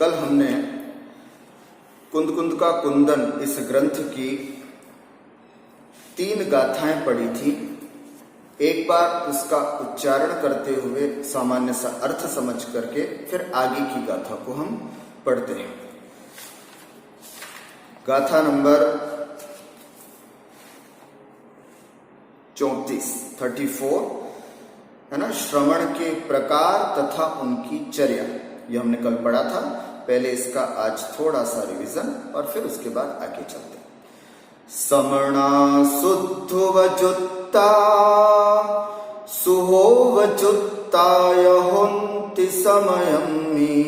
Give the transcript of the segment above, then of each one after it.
कल हमने कुंद कुंद का कुंदन इस ग्रंथ की 3 गाथाएं पढ़ी थी। एक बार उसका उच्चारण करते हुए सामान्य सा अर्थ समझ करके फिर आगे की गाथा को हम पढ़ते हैं। गाथा नंबर 34 है ना, श्रवण के प्रकार तथा उनकी चर्या। ये हमने कल पढ़ा था। पहले इसका आज थोड़ा सा रिवीजन और फिर उसके बाद आगे चलते हैं। समणा शुद्धवजुत्ता सुहोवजुत्ताय होन्ति समयम्मि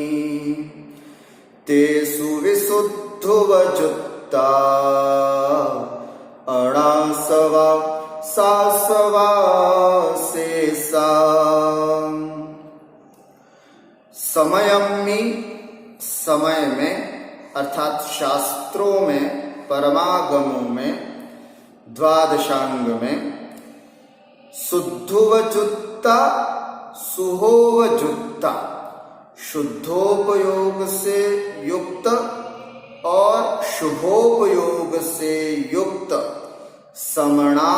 ते सुविशुद्धवजुत्ता अणासवा सासवा शेषा। समयम्मि समय में अर्थात शास्त्रों में, परमागमों में, द्वादशांग में, शुद्धोवजुत्ता सुहोवजुत्ता शुद्धोपयोग से युक्त और शुभोपयोग से युक्त समणा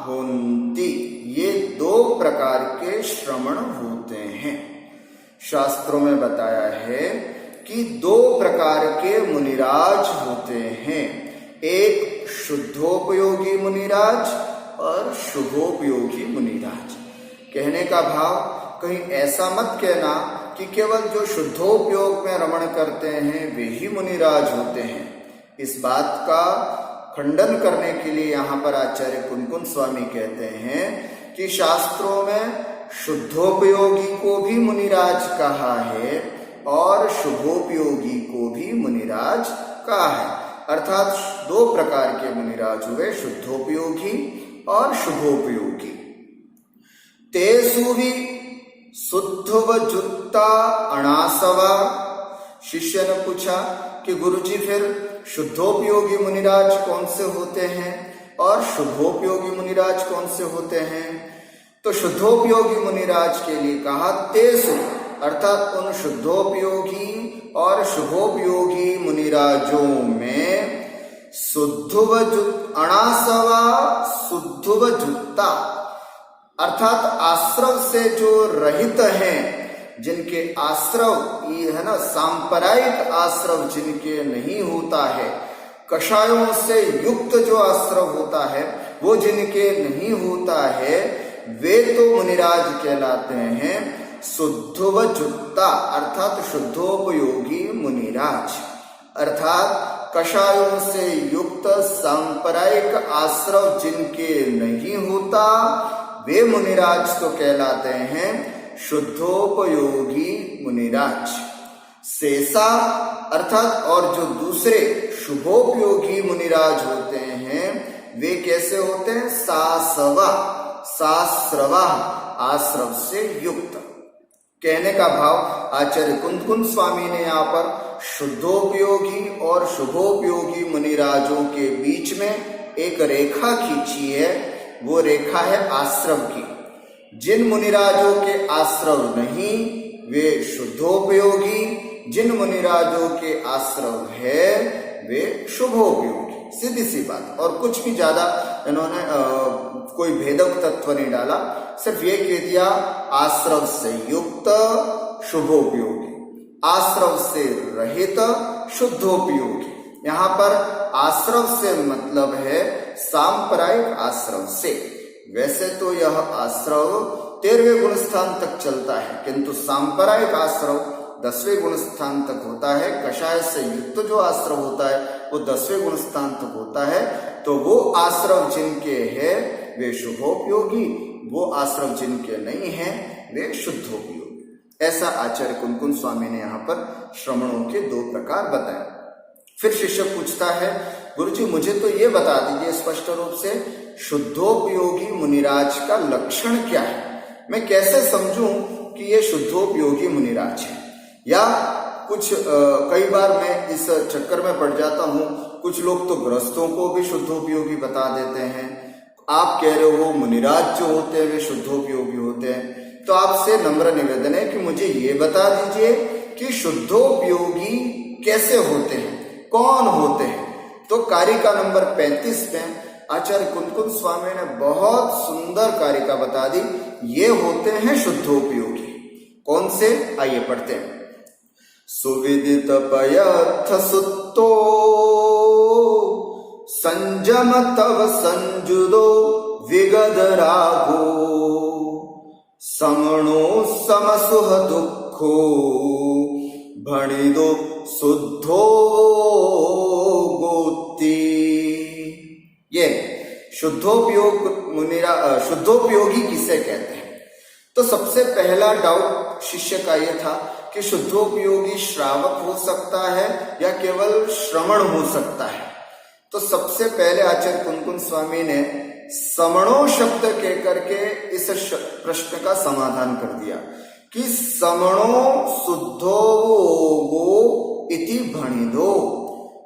होन्ति, ये 2 प्रकार के श्रवण होते हैं। शास्त्रों में बताया है कि 2 प्रकार के मुनिराज होते हैं, एक शुद्धोपयोगी मुनिराज और शुभोपयोगी मुनिराज। कहने का भाव, कहीं ऐसा मत कहना कि केवल जो शुद्धोपयोग में रमण करते हैं वे ही मुनिराज होते हैं। इस बात का खंडन करने के लिए यहाँ पर आचार्य कुनकुन स्वामी कहते हैं कि शास्त्रों में शुद्धोपयोगी को भी मुनिराज कहा है और शुभोपयोगी को भी मुनिराज कहा है। अर्थात 2 प्रकार के मुनिराज हुए, शुद्धोपयोगी और शुभोपयोगी। तेसु भी शुद्धवजुत्ता अणासवा। शिष्य ने पूछा कि गुरुजी फिर शुद्धोपयोगी मुनिराज कौन से होते हैं और शुभोपयोगी मुनिराज कौन से होते हैं? तो शुद्धोपयोगी मुनिराज के लिए कहा तेसु, अर्थात उन शुद्धोपयोगी और शुभोपयोगी मुनिराजों में अणासवा शुद्धवजुत्ता, अर्थात आश्रव से जो रहित हैं, जिनके आश्रव ये है ना, सांप्रदायिक आश्रव जिनके नहीं होता है, कषायों से युक्त जो आश्रव होता है वो जिनके नहीं होता है, वे तो मुनिराज कहलाते हैं शुद्धवजुत्ता, अर्थात शुद्धोपयोगी मुनिराज। अर्थात कषायों से युक्त सांप्रदायिक आश्रव जिनके नहीं होता वे मुनिराज तो कहलाते हैं शुद्धोपयोगी मुनिराज। शेषा, अर्थात और जो दूसरे शुभोपयोगी मुनिराज होते हैं वे कैसे होते हैं? सासवा, सास्रवा, आश्रव से युक्त। कहने का भाव, आचार्य कुनकुन स्वामी ने यहाँ पर शुद्धोपयोगी और शुभोपयोगी मुनिराजों के बीच में एक रेखा खींची है। वो रेखा है आश्रव की। जिन मुनिराजों के आश्रव नहीं वे शुद्धोपयोगी, जिन मुनिराजों के आश्रव है वे शुभोपयोगी। सीधी सी बात, और कुछ भी ज्यादा इन्होंने कोई भेदक तत्व नहीं डाला, सिर्फ ये कह दिया आश्रव से युक्त शुभोपयोगी, आश्रव से रहित शुद्धोपयोगी। यहाँ पर आश्रव से मतलब है सांप्रदायिक आश्रव से। वैसे तो यह आश्रव 13वें गुण स्थान तक चलता है, किंतु सांप्रदायिक आश्रव 10वें गुण स्थान तक होता है। कषाय से युक्त जो आश्रव होता है वो 10वें गुण स्थान तक होता है। तो वो आश्रव जिनके है वे शुभोपयोगी, वो आश्रव जिनके नहीं है वे शुद्धोपयोगी। ऐसा आचार्य कुनकुन स्वामी ने यहाँ पर श्रवणों के 2 प्रकार बताए। फिर शिष्य पूछता है, गुरुजी मुझे तो ये बता दीजिए स्पष्ट रूप से, शुद्धोपयोगी मुनिराज का लक्षण क्या है? मैं कैसे समझूं कि ये शुद्धोपयोगी मुनिराज है? या कुछ कई बार मैं इस चक्कर में पड़ जाता हूं, कुछ लोग तो गृहस्थों को भी शुद्धोपयोगी बता देते हैं। आप कह रहे हो मुनिराज जो होते हैं वे शुद्धोपयोगी होते हैं। तो आपसे नम्र निवेदन है कि मुझे ये बता दीजिए कि शुद्धोपयोगी कैसे होते हैं, कौन होते हैं। तो कारिका नंबर 35 में आचार्य कुंतकुंज स्वामी ने बहुत सुंदर कारिका बता दी। ये होते हैं शुद्धोपयोगी। कौन से, आइए पढ़ते हैं। सुविदित पयथ सुत्तो संजम तव संजुदो विगद रागो समणो समसुह दुखो भणिदो शुद्धो गोती। ये शुद्धोपयोगी किसे कहते हैं। तो सबसे पहला डाउट शिष्य का यह था कि शुद्धोपयोगी श्रावक हो सकता है या केवल श्रवण हो सकता है। तो सबसे पहले आचार्य कुंतकुंज स्वामी ने समणो शब्द कह करके इस प्रश्न का समाधान कर दिया कि समणो शुद्धो गो इति भणिदो,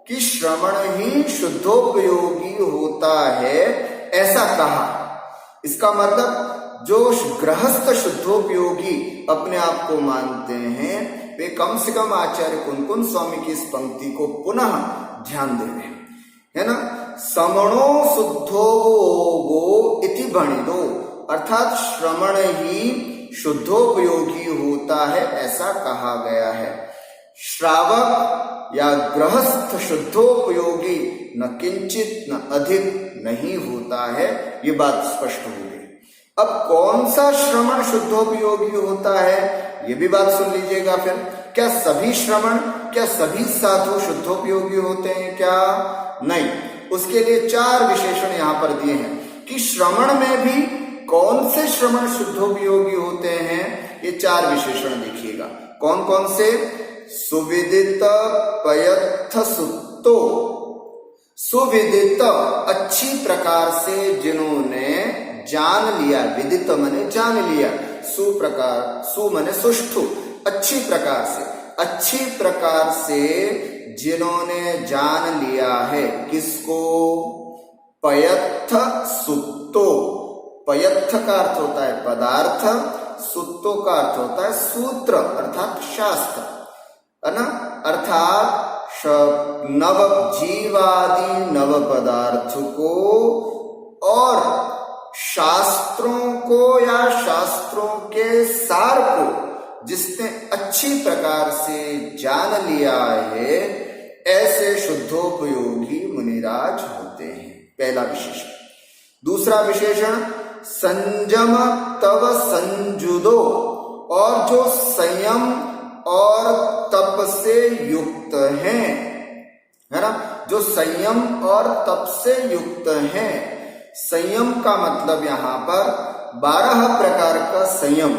कि श्रवण ही शुद्धोपयोगी होता है ऐसा कहा। इसका मतलब जो गृहस्थ शुद्धोपयोगी अपने आप को मानते हैं वे कम से कम आचार्य कुंतकुंज स्वामी की इस पंक्ति को पुनः ध्यान दे रहे हैं, है ना। समणो शुद्धो गो इति भणिदो, अर्थात श्रवण ही शुद्धोपयोगी होता है ऐसा कहा गया है। श्रावक या गृहस्थ शुद्धोपयोगी न किंचित न अधिक नहीं होता है, ये बात स्पष्ट हो गई। अब कौन सा श्रवण शुद्धोपयोगी होता है, ये भी बात सुन लीजिएगा फिर। क्या सभी श्रवण, क्या सभी साधु शुद्धोपयोगी होते हैं क्या? नहीं। उसके लिए 4 विशेषण यहां पर दिए हैं कि श्रवण में भी कौन से श्रवण शुद्धोपयोगी होते हैं। ये 4 विशेषण देखिएगा। कौन कौन से? सुविदित पयथ सुत्तो, सुविदित अच्छी प्रकार से जिन्होंने जान लिया, विदित माने जान लिया, सुप्रकार, सु माने सुष्ठु, अच्छी प्रकार से, अच्छी प्रकार से जिन्होंने जान लिया है। किसको? पयथ सुत्तो। पयथ का अर्थ होता है पदार्थ, सुत्तो का अर्थ होता है सूत्र अर्थात शास्त्र, है ना। अर्थात नव जीवादि नव पदार्थ को और शास्त्रों को या शास्त्रों के सार को जिसने अच्छी प्रकार से जान लिया है, ऐसे शुद्धोपयोगी मुनिराज होते हैं। पहला विशेषण। दूसरा विशेषण संयम तव संजुदो, और जो संयम और तप से युक्त हैं, है ना, जो संयम और तप से युक्त हैं। संयम का मतलब यहां पर 12 प्रकार का संयम,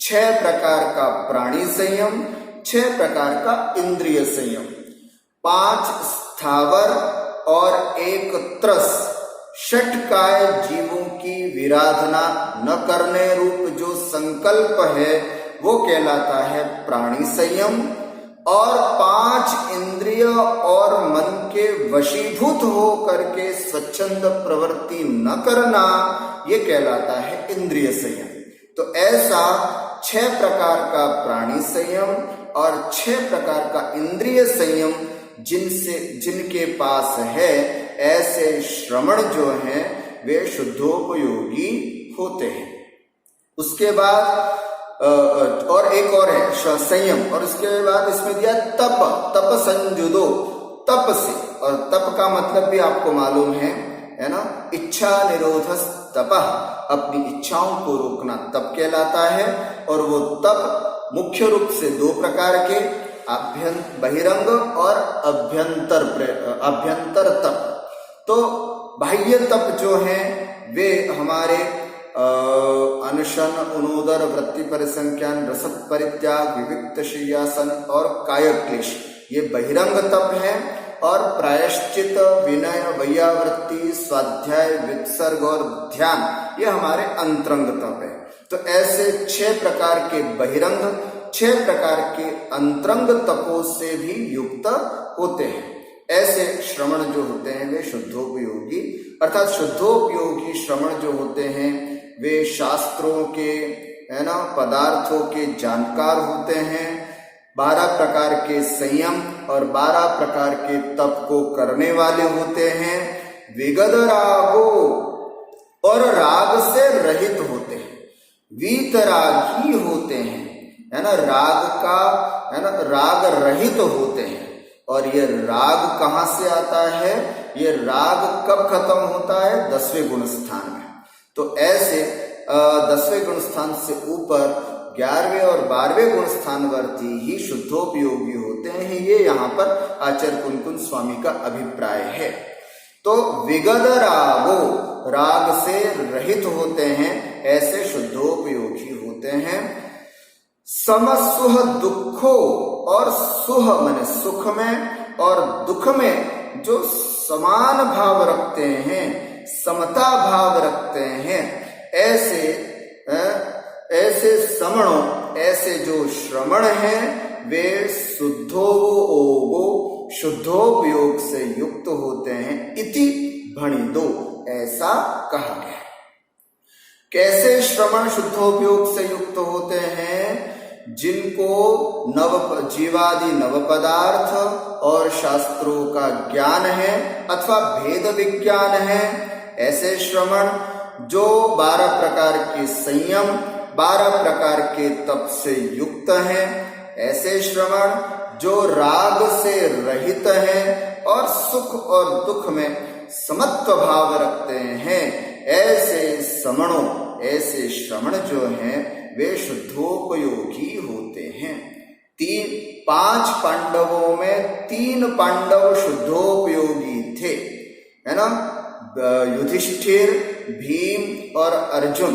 6 प्रकार का प्राणी संयम, 6 प्रकार का इंद्रिय संयम, 5 स्थावर और 1 त्रस, षटकाय जीवों की विराधना न करने रूप जो संकल्प है वो कहलाता है प्राणी संयम, और 5 इंद्रिय और मन के वशीभूत हो करके स्वच्छंद प्रवृत्ति न करना, ये कहलाता है इंद्रिय संयम। तो ऐसा 6 प्रकार का प्राणी संयम और 6 प्रकार का इंद्रिय संयम जिनके पास है, ऐसे श्रवण जो हैं वे शुद्धोपयोगी होते हैं। उसके बाद और एक और है संयम, और उसके बाद इसमें दिया तप, तप संजुदो, तप से। और तप का मतलब भी आपको मालूम है ना, इच्छा निरोधस तपः, अपनी इच्छाओं को रोकना तप कहलाता है। और वो तप मुख्य रूप से 2 प्रकार के, बहिरंग और अभ्यंतर तप। तो बाह्य तप जो है वे हमारे अनशन, उनोदर, वृत्ति परिसंख्यान, रसद परित्याग, विविक्त शय्यासन और काय क्लेश, ये बहिरंग तप है। और प्रायश्चित, विनय, वैयावृत्ति, स्वाध्याय, वित्सर्ग और ध्यान, ये हमारे अंतरंग तप है। तो ऐसे 6 प्रकार के बहिरंग, 6 प्रकार के अंतरंग तपों से भी युक्त होते हैं। ऐसे श्रवण जो होते हैं वे शुद्धोपयोगी, अर्थात शुद्धोपयोगी श्रवण जो होते हैं वे शास्त्रों के, है ना, पदार्थों के जानकार होते हैं, 12 प्रकार के संयम और 12 प्रकार के तप को करने वाले होते हैं। विगत रागो, और राग से रहित होते हैं, वीतरागी होते हैं, है ना, राग का, है ना, राग रहित होते हैं। और ये राग कहाँ से आता है? ये राग कब खत्म होता है? 10वें गुण स्थान में। तो ऐसे 10वें गुण स्थान से ऊपर 11वें और 12वें गुण स्थानवर्ती ही शुद्धोपयोगी होते हैं। ये यहाँ पर आचार्य कुनकुन स्वामी का अभिप्राय है। तो विगत रागो, राग से रहित होते हैं, ऐसे शुद्धोपयोगी होते हैं। समसुह दुखो, और सुह माने सुख में और दुख में जो समान भाव रखते हैं, समता भाव रखते हैं, ऐसे समणों, ऐसे जो श्रमण हैं वे शुद्धोपयोग से युक्त होते हैं। इति भणिदो, ऐसा कहा गया। कैसे श्रवण शुद्धोपयोग से युक्त होते हैं? जिनको जीवादि नव पदार्थ और शास्त्रों का ज्ञान है अथवा भेद विज्ञान है, ऐसे श्रवण जो 12 प्रकार के संयम, 12 प्रकार के तप से युक्त हैं, ऐसे श्रवण जो राग से रहित हैं और सुख और दुख में समत्व भाव रखते हैं, ऐसे समणों, ऐसे श्रवण जो हैं वे शुद्धोपयोगी होते हैं। 5 पांडवों में 3 पांडव शुद्धोपयोगी थे, है ना, युधिष्ठिर, भीम और अर्जुन।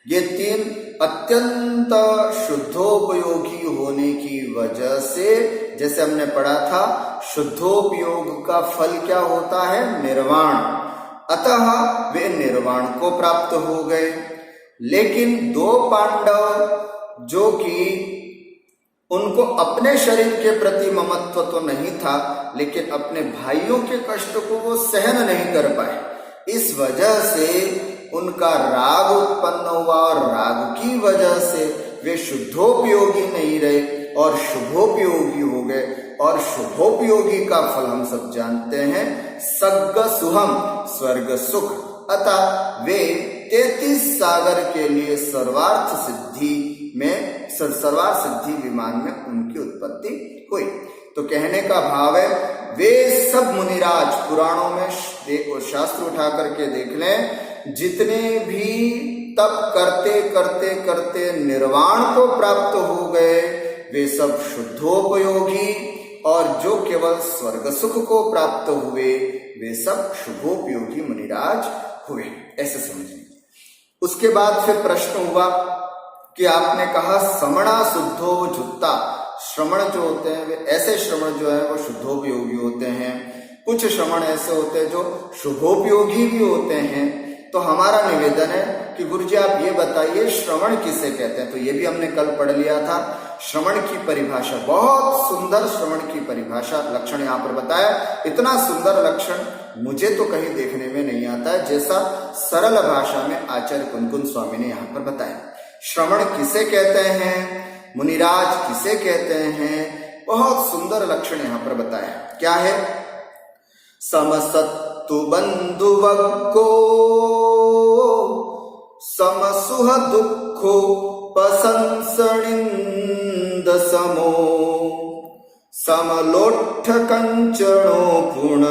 ये 3 अत्यंत शुद्धोपयोगी होने की वजह से, जैसे हमने पढ़ा था, शुद्धोपयोग का फल क्या होता है? निर्वाण। अतः वे निर्वाण को प्राप्त हो गए। लेकिन 2 पांडव जो कि उनको अपने शरीर के प्रति ममत्व तो नहीं था, लेकिन अपने भाइयों के कष्ट को वो सहन नहीं कर पाए, इस वजह से उनका राग उत्पन्न हुआ और राग की वजह से वे शुद्धोपयोगी नहीं रहे और शुभोपयोगी हो गए। और शुभोपयोगी का फल हम सब जानते हैं, सग्ग सुहम, स्वर्ग सुख। अतः वे 33 सागर के लिए सर्वार्थ सिद्धि विमान में उनकी उत्पत्ति हुई। तो कहने का भाव है, वे सब मुनिराज, पुराणों में शास्त्र उठा करके देख लें, जितने भी तप करते करते करते निर्वाण को प्राप्त हो गए, वे सब शुद्धोपयोगी, और जो केवल स्वर्ग सुख को प्राप्त हुए वे सब शुभोपयोगी मुनिराज हुए। ऐसे समझिए। उसके बाद फिर प्रश्न हुआ कि आपने कहा समणा शुद्धो जुत्ता, श्रवण जो होते हैं वे ऐसे श्रवण जो है वो शुद्धोपयोगी होते हैं, कुछ श्रवण ऐसे होते हैं जो शुभोपयोगी भी होते हैं। तो हमारा निवेदन है कि गुरुजी आप ये बताइए श्रवण किसे कहते हैं? तो ये भी हमने कल पढ़ लिया था। श्रवण की परिभाषा, बहुत सुंदर श्रवण की परिभाषा, लक्षण यहाँ पर बताया। इतना सुंदर लक्षण मुझे तो कहीं देखने में नहीं आता है जैसा सरल भाषा में आचार्य कुनकुन स्वामी ने यहाँ पर बताया। श्रवण किसे कहते हैं, मुनिराज किसे कहते हैं, बहुत सुंदर लक्षण यहाँ पर बताया। क्या है? समसत्तु बंधुवक्को समसुह दुःखो पसंसणिन्द समो समलोष्ठ कंचनो पुण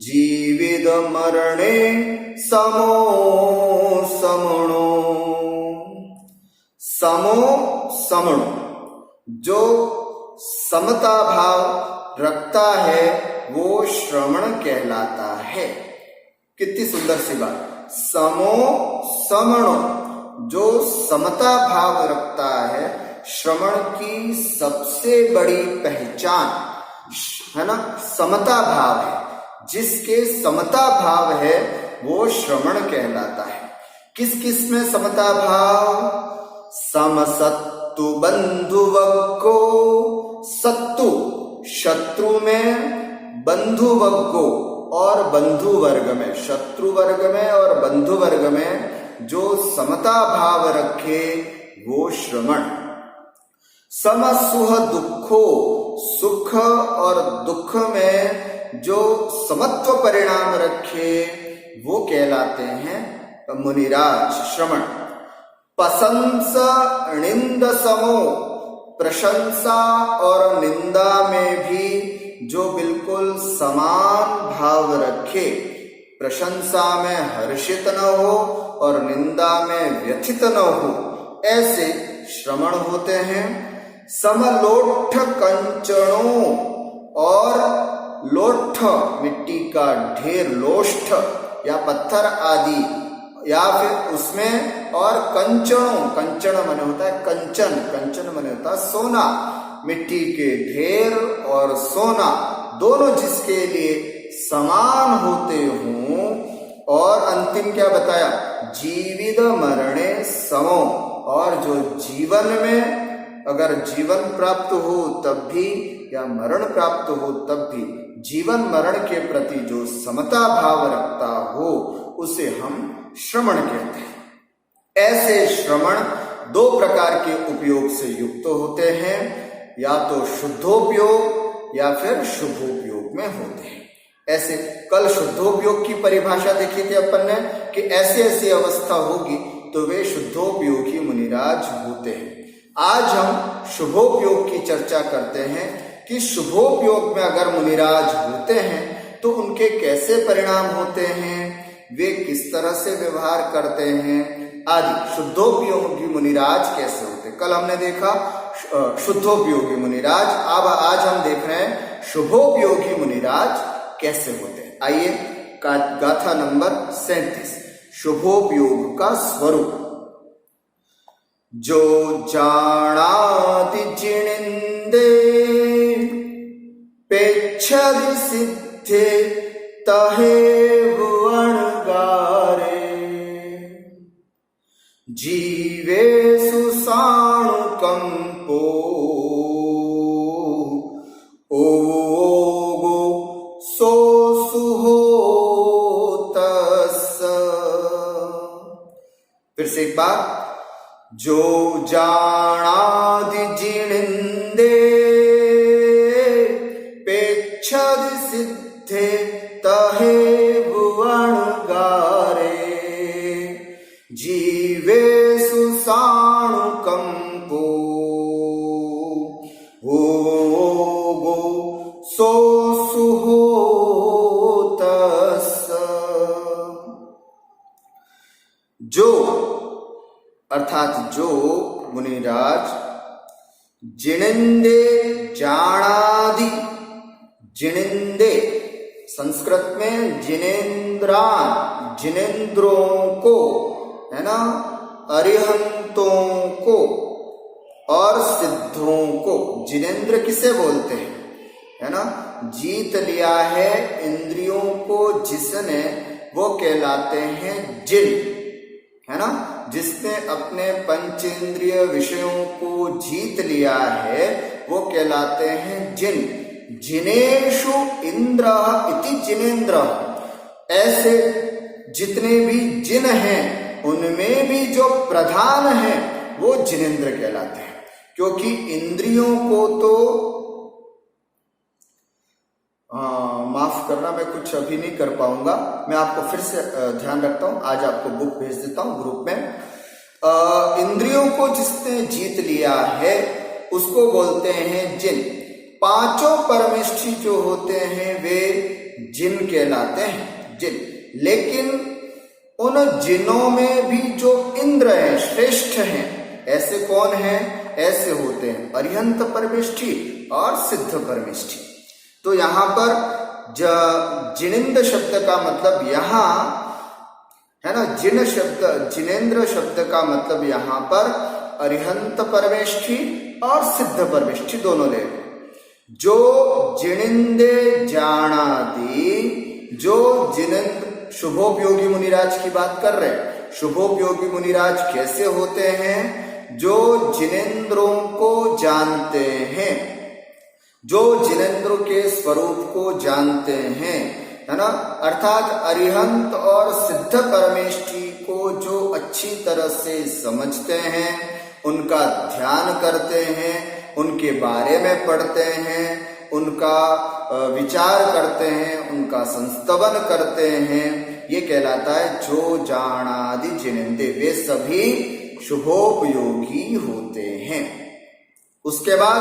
जीवित मरणे समो समणो। समो समणो, जो समता भाव रखता है वो श्रवण कहलाता है। कितनी सुंदर सी बात। समो समणो, जो समता भाव रखता है, श्रवण की सबसे बड़ी पहचान है ना समता भाव है। जिसके समता भाव है वो श्रवण कहलाता है। किस किस में समता भाव? समसत्तु बंधुवक्को, सत्तु शत्रु में, बंधुवक्को और बंधु वर्ग में, शत्रु वर्ग में और बंधु वर्ग में जो समता भाव रखे वो श्रवण। समसुह दुखो, सुख और दुख में जो समत्व परिणाम रखे वो कहलाते हैं मुनिराज श्रमण। प्रशंस निंद समो, प्रशंसा और निंदा में भी जो बिल्कुल समान भाव रखे, प्रशंसा में हर्षित न हो और निंदा में व्यथित न हो, ऐसे श्रमण होते हैं। समलोठ कंचनों, और लोठ मिट्टी का ढेर, लोष्ठ या पत्थर आदि, या फिर उसमें, और कंचनों, कंचन माने होता है कंचन, कंचन माने होता है सोना, मिट्टी के ढेर और सोना दोनों जिसके लिए समान होते हों। और अंतिम क्या बताया, जीवित मरणे समो, और जो जीवन में अगर जीवन प्राप्त हो तब भी या मरण प्राप्त हो तब भी जीवन मरण के प्रति जो समता भाव रखता हो उसे हम श्रमण कहते हैं। ऐसे श्रमण दो प्रकार के उपयोग से युक्त होते हैं, या तो शुद्धोपयोग या फिर शुभोपयोग में होते हैं। ऐसे कल शुद्धोपयोग की परिभाषा देखी थी अपन ने कि ऐसी ऐसी अवस्था होगी तो वे शुद्धोपयोगी मुनिराज होते हैं। आज हम शुभोपयोग की चर्चा करते हैं कि शुभोपयोग में अगर मुनिराज होते हैं तो उनके कैसे परिणाम होते हैं, वे किस तरह से व्यवहार करते हैं आदि। शुद्धोपयोगी मुनिराज कैसे होते, कल हमने देखा शुद्धोपयोगी मुनिराज, अब आज हम देख रहे हैं शुभोपयोगी मुनिराज कैसे होते हैं। आइए गाथा नंबर 37, शुभोपयोग का स्वरूप। जो जानाति जिनिंदे पेच्छदि सिद्धे तहे भुवन गारे, जीवेषु साणुकंपो ओगो सोसुहो तस्स। फिर से एक बार, जो जानादि जिनिंदे पेच्छदि सिद्धे तहे भुवन गारे, जीवेषु साणुकंपो ओगो सोसुहो तस्स। जो अर्थात जो मुनिराज जिनिंदे जानादि, जिनिंदे संस्कृत में जिनेन्द्रान, जिनेन्द्रों को है ना, अरिहंतों को और सिद्धों को, जिनेन्द्र किसे बोलते हैं है ना, जीत लिया है इंद्रियों को जिसने, वो कहलाते हैं जिन, है ना, जिसने अपने पंचेंद्रिय विषयों को जीत लिया है वो कहलाते हैं जिन। जिनेषु इंद्र इति जिनेन्द्र, ऐसे जितने भी जिन हैं उनमें भी जो प्रधान है वो जिनेन्द्र कहलाते हैं। क्योंकि इंद्रियों को तो माफ करना, मैं कुछ अभी नहीं कर पाऊंगा, मैं आपको फिर से ध्यान रखता हूं, आज आपको बुक भेज देता हूं ग्रुप में। इंद्रियों को जिसने जीत लिया है उसको बोलते हैं जिन। पांचों परमेष्ठी जो होते हैं वे जिन कहलाते हैं, जिन। लेकिन उन जिनों में भी जो इंद्र हैं, श्रेष्ठ हैं, ऐसे कौन हैं, ऐसे होते हैं अरिहंत परमेष्ठी और सिद्ध परमेष्ठी। तो यहां पर जिनेन्द्र शब्द का मतलब यहां है ना, जिन शब्द, जिनेन्द्र शब्द का मतलब यहां पर अरिहंत परमेष्ठी और सिद्ध परमेष्ठी दोनों ले। जो जिनिंदे जानादि, जो जिनेन्द्र, शुभोपयोगी मुनिराज की बात कर रहे हैं। शुभोपयोगी मुनिराज कैसे होते हैं, जो जिनेन्द्रों को जानते हैं, जो जिनेन्द्र के स्वरूप को जानते हैं, है ना, अर्थात अरिहंत और सिद्ध परमेष्ठी को जो अच्छी तरह से समझते हैं, उनका ध्यान करते हैं, उनके बारे में पढ़ते हैं, उनका विचार करते हैं, उनका संस्तवन करते हैं, ये कहलाता है जो जानादि जिनेंद्र, वे सभी शुभोपयोगी होते हैं। उसके बाद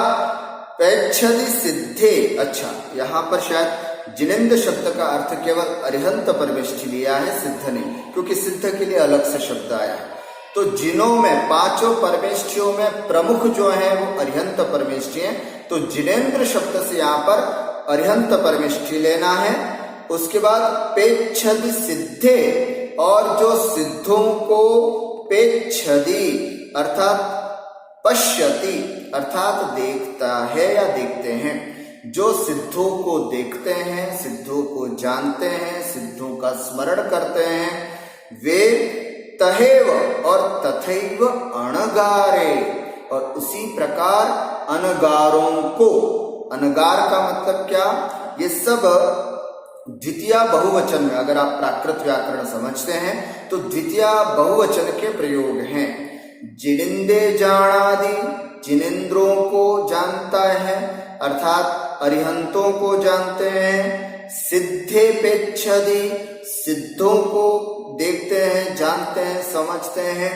पैच्छदि सिद्धे, अच्छा यहाँ पर शायद जिनेंद्र शब्द का अर्थ केवल अरिहंत परमेष्ठी लिया है, सिद्ध नहीं, क्योंकि सिद्ध के लिए अलग से शब्द आया है। तो जिनों में, पांचों परमेष्ठियों में प्रमुख जो है वो अरिहंत परमेष्ठी है, तो जिनेंद्र शब्द से यहाँ पर अरिहंत परमेष्ठी लेना है। उसके बाद पेच्छदि सिद्धे, और जो सिद्धों को पेच्छदि अर्थात पश्यति अर्थात देखता है या देखते हैं, जो सिद्धों को देखते हैं, सिद्धों को जानते हैं, सिद्धों का स्मरण करते हैं, वे तहेव और तथैव अणगारे, और उसी प्रकार अनगारों को, अनगार का मतलब क्या, ये सब द्वितीय बहुवचन में, अगर आप प्राकृत व्याकरण समझते हैं तो द्वितीय बहुवचन के प्रयोग हैं। जिनेंद्र जानादि, जिनेंद्रों को जानता है अर्थात अरिहंतों को जानते हैं। सिद्धे पेच्छदि, सिद्धों को देखते हैं, जानते हैं, समझते हैं।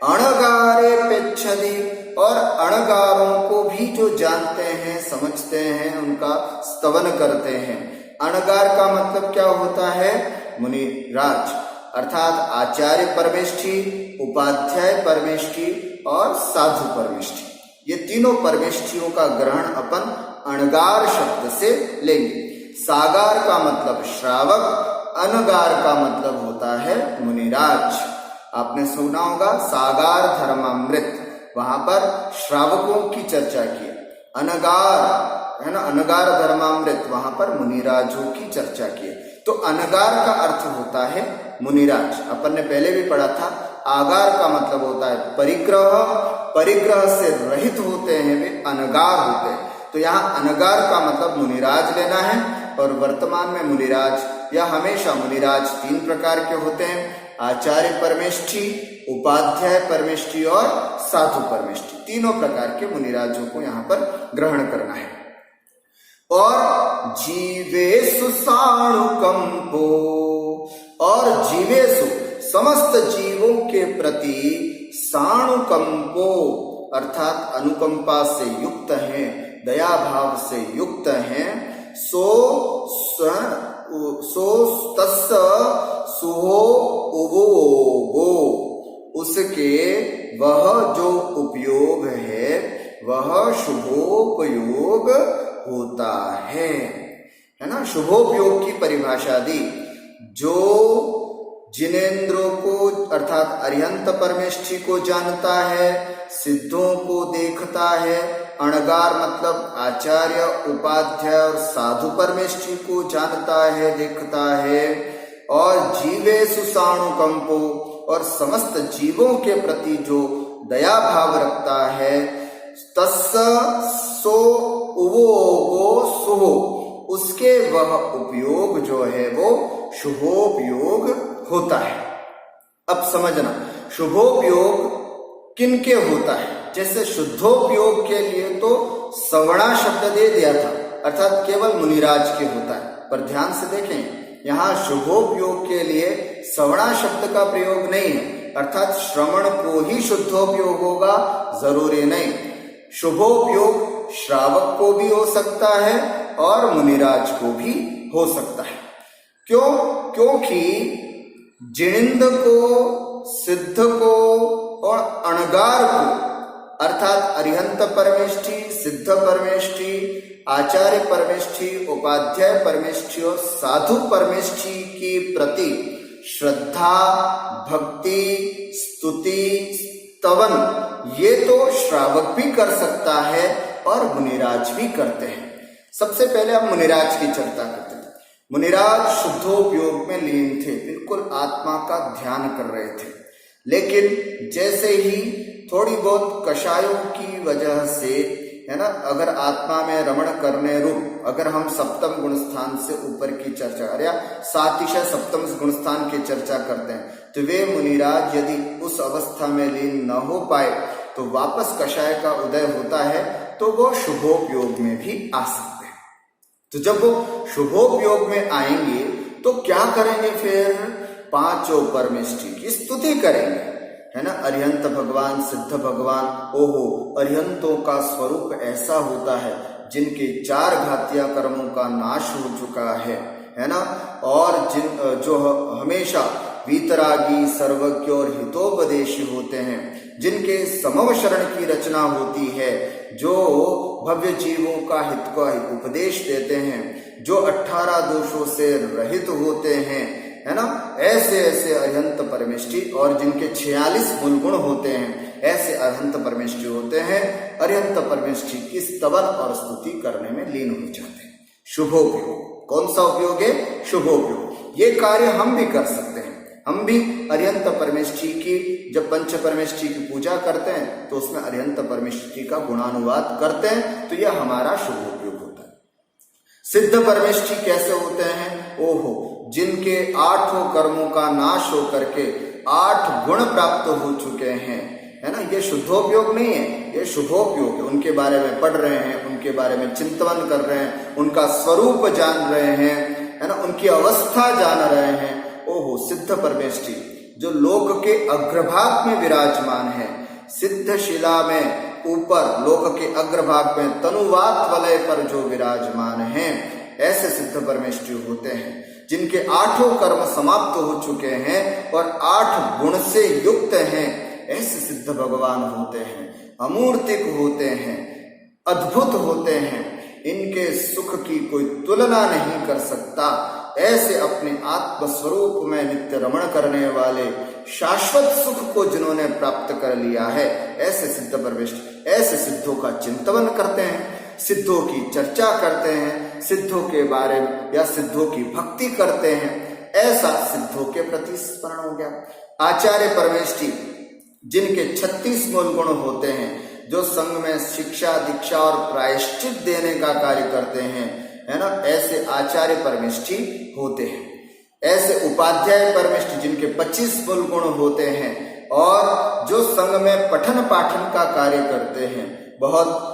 अणगारे पेच्छदि, और अणगारों को भी जो जानते हैं, समझते हैं, उनका स्तवन करते हैं। अणगार का मतलब क्या होता है, मुनिराज अर्थात आचार्य परमेष्ठी, उपाध्याय परमेष्ठी और साधु परमेष्ठी, ये तीनों परमेष्ठियों का ग्रहण अपन अणगार शब्द से लेंगे। सागार का मतलब श्रावक, अनगार का मतलब होता है मुनिराज। आपने सुना होगा सागार धर्मामृत, वहां पर श्रावकों की चर्चा की। अनगार है ना, अनगार धर्मामृत, वहां पर मुनिराजों की चर्चा की। तो अनगार का अर्थ होता है मुनिराज, अपन ने पहले भी पढ़ा था। आगार का मतलब होता है परिग्रह, परिग्रह से रहित होते हैं वे अनगार होते हैं। तो यहाँ अनगार का मतलब मुनिराज लेना है। और वर्तमान में मुनिराज या हमेशा मुनिराज तीन प्रकार के होते हैं, आचार्य परमेष्ठी, उपाध्याय परमेष्ठी और साधु परमेष्ठी। तीनों प्रकार के मुनिराजों को यहाँ पर ग्रहण करना है। और जीवेषु साणुकंपो, और जीवेषु समस्त जीवों के प्रति साणुकंपो अर्थात अनुकंपा से युक्त हैं, दया भाव से युक्त हैं। सो तस्य सुहो उवोगो, उसके वह जो उपयोग है वह शुभोपयोग होता है ना। शुभोपयोग की परिभाषा दी, जो जिनेंद्रों को अर्थात अरिहंत परमेष्ठी को जानता है, सिद्धों को देखता है। अणगार मतलब आचार्य, उपाध्याय और साधु परमेष्ठी को जानता है, देखता है। और जीवेषु साणुकंपो, और समस्त जीवों के प्रति जो दया भाव रखता है। तस्य सो उवोगो सुहो, उसके वह उपयोग जो है वो शुभोपयोग होता है। अब समझना, शुभोपयोग किनके होता है। जैसे शुद्धोपयोग के लिए तो सवर्णा शब्द दे दिया था, अर्थात केवल मुनिराज के होता है। पर ध्यान से देखें, यहाँ शुभोपयोग के लिए सवर्णा शब्द का प्रयोग नहीं है, अर्थात श्रवण को ही शुद्धोपयोग होगा, जरूरी नहीं। शुभोपयोग श्रावक को भी हो सकता है और मुनिराज को भी हो सकता है। क्यों? क्योंकि जिनेंद्र को, सिद्ध को और अणगार को अर्थात अरिहंत परमेष्ठी, सिद्ध परमेष्ठी, आचार्य परमेष्ठी, उपाध्याय परमेष्ठी और साधु परमेष्ठी की प्रति श्रद्धा, भक्ति, स्तुति, स्तवन ये तो श्रावक भी कर सकता है और मुनिराज भी करते हैं। सबसे पहले हम मुनिराज की चर्चा करते हैं। मुनिराज शुद्धोपयोग में लीन थे, बिल्कुल आत्मा का ध्यान कर रहे थे। लेकिन जैसे ही थोड़ी बहुत कषायों की वजह से, है ना, अगर आत्मा में रमण करने रूप, अगर हम सप्तम गुण स्थान से ऊपर की चर्चा करें या सातिशय सप्तम गुण स्थान की चर्चा करते हैं, तो वे मुनिराज यदि उस अवस्था में लीन न हो पाए तो वापस कषाय का उदय होता है तो वो शुभोपयोग में भी आ सकते हैं। तो जब वो शुभोपयोग में आएंगे तो क्या करेंगे? फिर पांचों परमेष्ठी की स्तुति करेंगे, है ना। अरिहंत भगवान, सिद्ध भगवान, ओहो, अरिहंतों का स्वरूप ऐसा होता है जिनके 4 घातिया कर्मों का नाश हो चुका है ना, और जो हमेशा वीतरागी, सर्वज्ञ और हितोपदेशी होते हैं, जिनके समव शरण की रचना होती है, जो भव्य जीवों का हित का उपदेश देते हैं, जो 18 दोषों से रहित होते हैं, है ना, ऐसे ऐसे अरिहंत परमेष्ठी, और जिनके 46 मूल गुण होते हैं, ऐसे अरिहंत परमेष्ठी होते हैं। अरिहंत परमेष्ठी की स्तवन और स्तुति करने में लीन हो जाते हैं। शुभोपयोग, कौन सा उपयोग है? शुभोपयोग। ये कार्य हम भी कर सकते हैं। हम भी अरिहंत परमेष्ठी की, जब पंच परमेष्ठी की पूजा करते हैं तो उसमें अरिहंत परमेष्ठी का गुणानुवाद करते हैं, तो यह हमारा शुभोपयोग होता है। सिद्ध परमेष्ठी कैसे होते हैं? ओहो, जिनके 8 कर्मों का नाश हो करके 8 गुण प्राप्त हो चुके हैं, है ना। ये शुद्धोपयोग नहीं है, ये शुभोपयोग है। उनके बारे में पढ़ रहे हैं, उनके बारे में चिंतन कर रहे हैं, उनका स्वरूप जान रहे हैं, है ना, उनकी अवस्था जान रहे हैं। ओहो, सिद्ध परमेष्ठी जो लोक के अग्रभाग में विराजमान है, सिद्ध शिला में ऊपर लोक के अग्रभाग में तनुवात वलय पर जो विराजमान हैं, ऐसे सिद्ध परमेष्ठी होते हैं, जिनके 8 कर्म समाप्त हो चुके हैं और 8 गुण से युक्त हैं। ऐसे सिद्ध भगवान होते हैं, अमूर्तिक होते हैं, अद्भुत होते हैं, इनके सुख की कोई तुलना नहीं कर सकता। ऐसे अपने आत्म स्वरूप में नित्य रमण करने वाले, शाश्वत सुख को जिन्होंने प्राप्त कर लिया है, ऐसे सिद्ध परमेष्ठी, ऐसे सिद्धों का चिंतन करते हैं, सिद्धों की चर्चा करते हैं, सिद्धों के बारे में या सिद्धों की भक्ति करते हैं। ऐसा सिद्धों के प्रति स्मरण हो गया। आचार्य परमेष्ठी जिनके 36 मूल गुण होते हैं, जो संघ में शिक्षा, दीक्षा और प्रायश्चित देने का कार्य करते हैं, है ना, ऐसे आचार्य परमेष्ठी होते हैं। ऐसे उपाध्याय परमेष्ठी जिनके 25 मूल गुण होते हैं और जो संघ में पठन पाठन का कार्य करते हैं, बहुत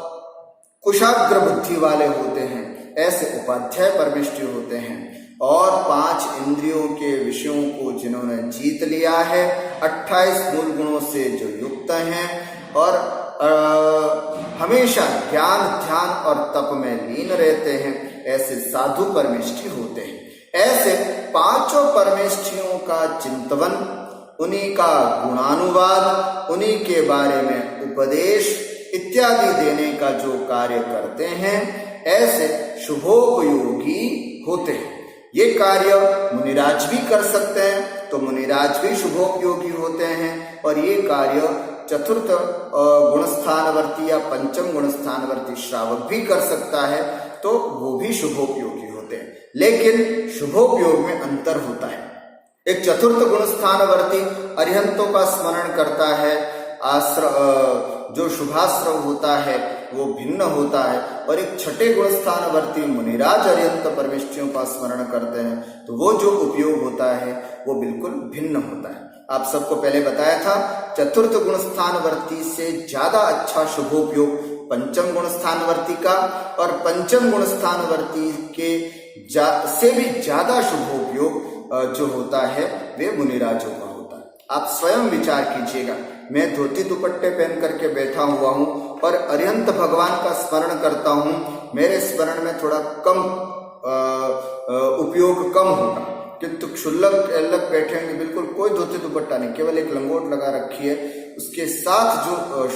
कुशाग्र बुद्धि वाले होते हैं, ऐसे उपाध्याय परमेष्ठी होते हैं। और 5 इंद्रियों के विषयों को जिन्होंने जीत लिया है, 28 मूल गुणों से जो युक्त हैं और हमेशा ज्ञान, ध्यान और तप में लीन रहते हैं, ऐसे साधु परमेष्ठी होते हैं। ऐसे 5 परमेष्ठियों का चिंतन, उन्हीं का गुणानुवाद, उन्हीं के बारे में उपदेश इत्यादि देने का जो कार्य करते हैं, ऐसे शुभोपयोगी होते हैं। ये कार्य मुनिराज भी कर सकते हैं, तो मुनिराज भी शुभोपयोगी होते हैं। और ये कार्य चतुर्थ गुणस्थानवर्ती या पंचम गुणस्थानवर्ती श्रावक भी कर सकता है, तो वो भी शुभोपयोगी होते हैं। लेकिन शुभोपयोग में अंतर होता है। एक चतुर्थ गुणस्थानवर्ती अरिहंतों का स्मरण करता है, जो शुभाश्रव होता है वो भिन्न होता है, और एक छठे गुणस्थानवर्ती मुनिराज अरिहंत परमेष्ठियों का स्मरण करते हैं, तो वो जो उपयोग होता है वो बिल्कुल भिन्न होता है। आप सबको पहले बताया था, चतुर्थ गुणस्थानवर्ती से ज्यादा अच्छा शुभोपयोग पंचम गुणस्थानवर्ती का, और पंचम गुणस्थानवर्ती के से भी ज्यादा शुभोपयोग जो होता है वे मुनिराजों का होता है। आप स्वयं विचार कीजिएगा, मैं धोती दुपट्टे पहन करके बैठा हुआ हूं और अरिहंत भगवान का स्मरण करता हूं, मेरे स्मरण में थोड़ा कम उपयोग कम होगा। किंतु क्षुल्लक बैठेंगे, बिल्कुल कोई धोती दुपट्टा नहीं, केवल एक लंगोट लगा रखी है, उसके साथ जो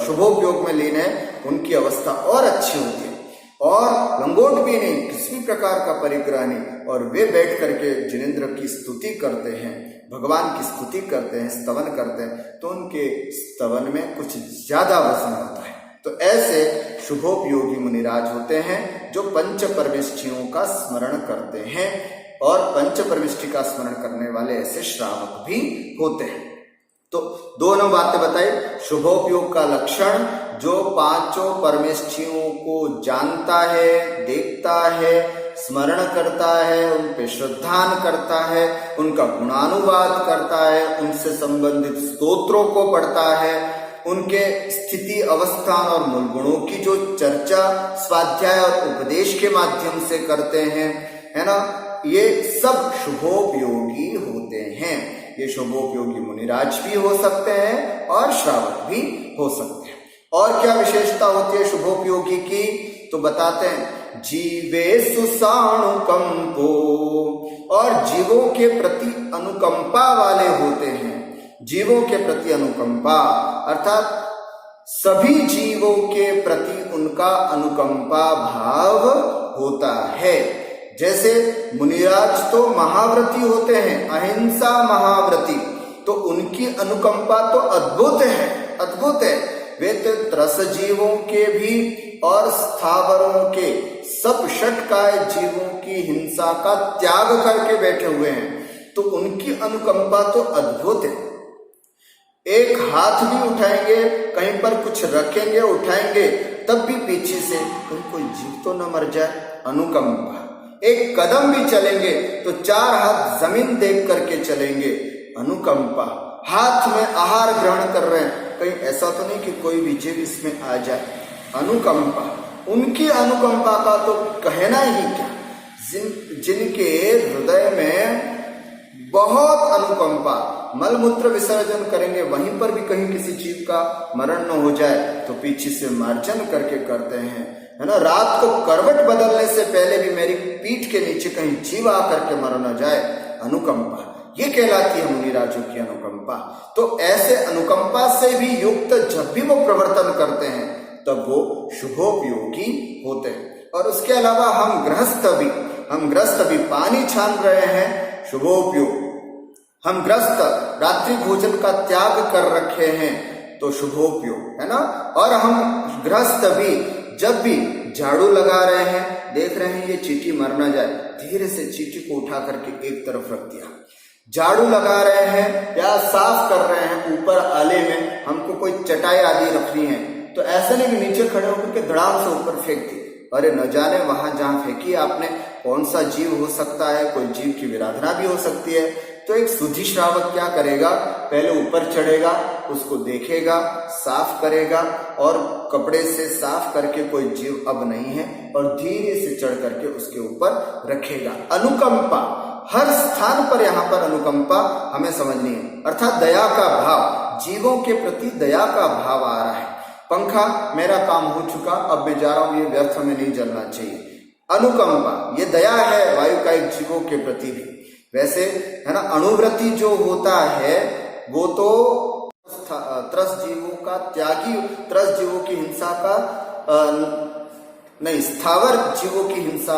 शुभोपयोग में लीन है, उनकी अवस्था और अच्छी होती है। और लंगोट भी नहीं, किसी भी प्रकार का परिग्रह नहीं, और वे बैठ करके जिनेंद्र की स्तुति करते हैं, भगवान की स्तुति करते हैं, स्तवन करते हैं, तो उनके स्तवन में कुछ ज्यादा वजन होता है। तो ऐसे शुभोपयोगी मुनिराज होते हैं जो पंच परमेष्ठियों का स्मरण करते हैं, और पंच परमेष्ठि का स्मरण करने वाले ऐसे श्रावक भी होते हैं। तो दोनों बातें बताई। शुभोपयोग का लक्षण, जो 5 परमेष्ठियों को जानता है, देखता है, स्मरण करता है, उन पे श्रद्धान करता है, उनका गुणानुवाद करता है, उनसे संबंधित स्तोत्रों को पढ़ता है, उनके स्थिति, अवस्थान और मूल गुणों की जो चर्चा स्वाध्याय और उपदेश के माध्यम से करते हैं, है ना, ये सब शुभोपयोगी होते हैं। ये शुभोपयोगी मुनिराज भी हो सकते हैं और श्रावक भी हो सकते हैं। और क्या विशेषता होती है शुभोपयोगी की, तो बताते हैं जीवेषु सानुकंपो, और जीवों के प्रति अनुकंपा वाले होते हैं। जीवों के प्रति अनुकंपा अर्थात सभी जीवों के प्रति उनका अनुकंपा भाव होता है। जैसे मुनिराज तो महाव्रती होते हैं, अहिंसा महाव्रती, तो उनकी अनुकंपा तो अद्भुत है, अद्भुत है। वे तो त्रस जीवों के भी और स्थावरों के सब षटकाय जीवों की हिंसा का त्याग करके बैठे हुए हैं, तो उनकी अनुकंपा तो अद्भुत है। एक हाथ भी उठाएंगे, कहीं पर कुछ रखेंगे, उठाएंगे, तब भी पीछे से कोई जीव तो न मर जाए, अनुकंपा। एक कदम भी चलेंगे तो 4 हाथ जमीन देख करके चलेंगे, अनुकंपा। हाथ में आहार ग्रहण कर रहे हैं, कहीं ऐसा तो नहीं कि कोई भी जीव इसमें आ जाए, अनुकंपा। उनकी अनुकंपा का तो कहना ही क्या, जिनके हृदय में बहुत अनुकंपा, मलमूत्र विसर्जन करेंगे, वहीं पर भी कहीं किसी जीव का मरण न हो जाए तो पीछे से मार्जन करके करते हैं, है ना। रात को करवट बदलने से पहले भी मेरी पीठ के नीचे कहीं जीव आकर के मर न जाए, अनुकंपा। ये कहलाती है मुनिराजों की अनुकंपा। तो ऐसे अनुकंपा से भी युक्त जब भी वो प्रवर्तन करते हैं तब वो शुभोपयोगी होते हैं। और उसके अलावा हम गृहस्थ भी पानी छान रहे हैं, शुभोपयोग। हम गृहस्थ रात्रि भोजन का त्याग कर रखे हैं, तो शुभोपयोग, है ना। और हम गृहस्थ भी जब भी झाड़ू लगा रहे हैं, देख रहे हैं ये चींटी मर ना जाए, धीरे से चींटी को उठा करके एक तरफ रख दिया। झाड़ू लगा रहे हैं या साफ कर रहे हैं, ऊपर आले में हमको कोई चटाई आदि रखनी है, तो ऐसा नहीं कि नीचे खड़े होकर के धड़ाम से ऊपर फेंक दी। अरे न जाने वहां जहां फेंकी आपने कौन सा जीव हो सकता है, कोई जीव की विराधना भी हो सकती है। तो एक सुधी श्रावक क्या करेगा, पहले ऊपर चढ़ेगा, उसको देखेगा, साफ करेगा और कपड़े से साफ करके कोई जीव अब नहीं है, और धीरे से चढ़ करके उसके ऊपर रखेगा। अनुकंपा हर स्थान पर, यहाँ पर अनुकंपा हमें समझनी है, अर्थात दया का भाव, जीवों के प्रति दया का भाव आ रहा है। पंखा मेरा काम हो चुका, अब मैं जा रहा हूं, ये व्यर्थ में नहीं जलना चाहिए, अनुकंपा, ये दया है वायु का एक जीवों के प्रति भी। वैसे है ना, अणुव्रती जो होता है वो तो त्रस जीवों का त्यागी, त्रस जीवों की हिंसा का नहीं, स्थावर जीवों की हिंसा,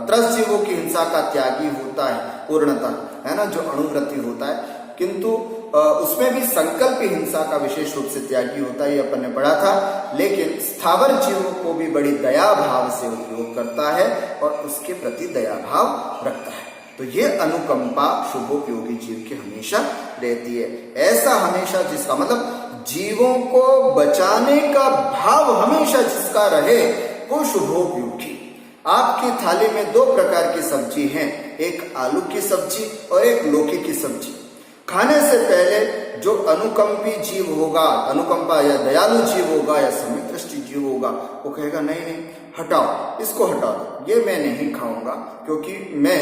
त्रस जीवों की हिंसा का त्यागी होता है पूर्णतः, है ना, जो अणुव्रती होता है। किंतु उसमें भी संकल्प हिंसा का विशेष रूप से त्यागी होता है, ये अपन ने पढ़ा था। लेकिन स्थावर जीवों को भी बड़ी दया भाव से उपयोग करता है और उसके प्रति दया भाव रखता है। तो ये अनुकंपा शुभोपयोगी जीव की हमेशा रहती है। ऐसा हमेशा जिसका मतलब जीवों को बचाने का भाव हमेशा जिसका रहे, वो शुभोपयोगी। आपकी थाली में 2 प्रकार की सब्जी हैं, एक आलू की सब्जी और एक लौकी की सब्जी। खाने से पहले जो अनुकंपी जीव होगा, अनुकंपा या दयालु जीव होगा या सम्यक दृष्टि जीव होगा, वो कहेगा नहीं, हटाओ, इसको हटा दो, ये मैं नहीं खाऊंगा, क्योंकि मैं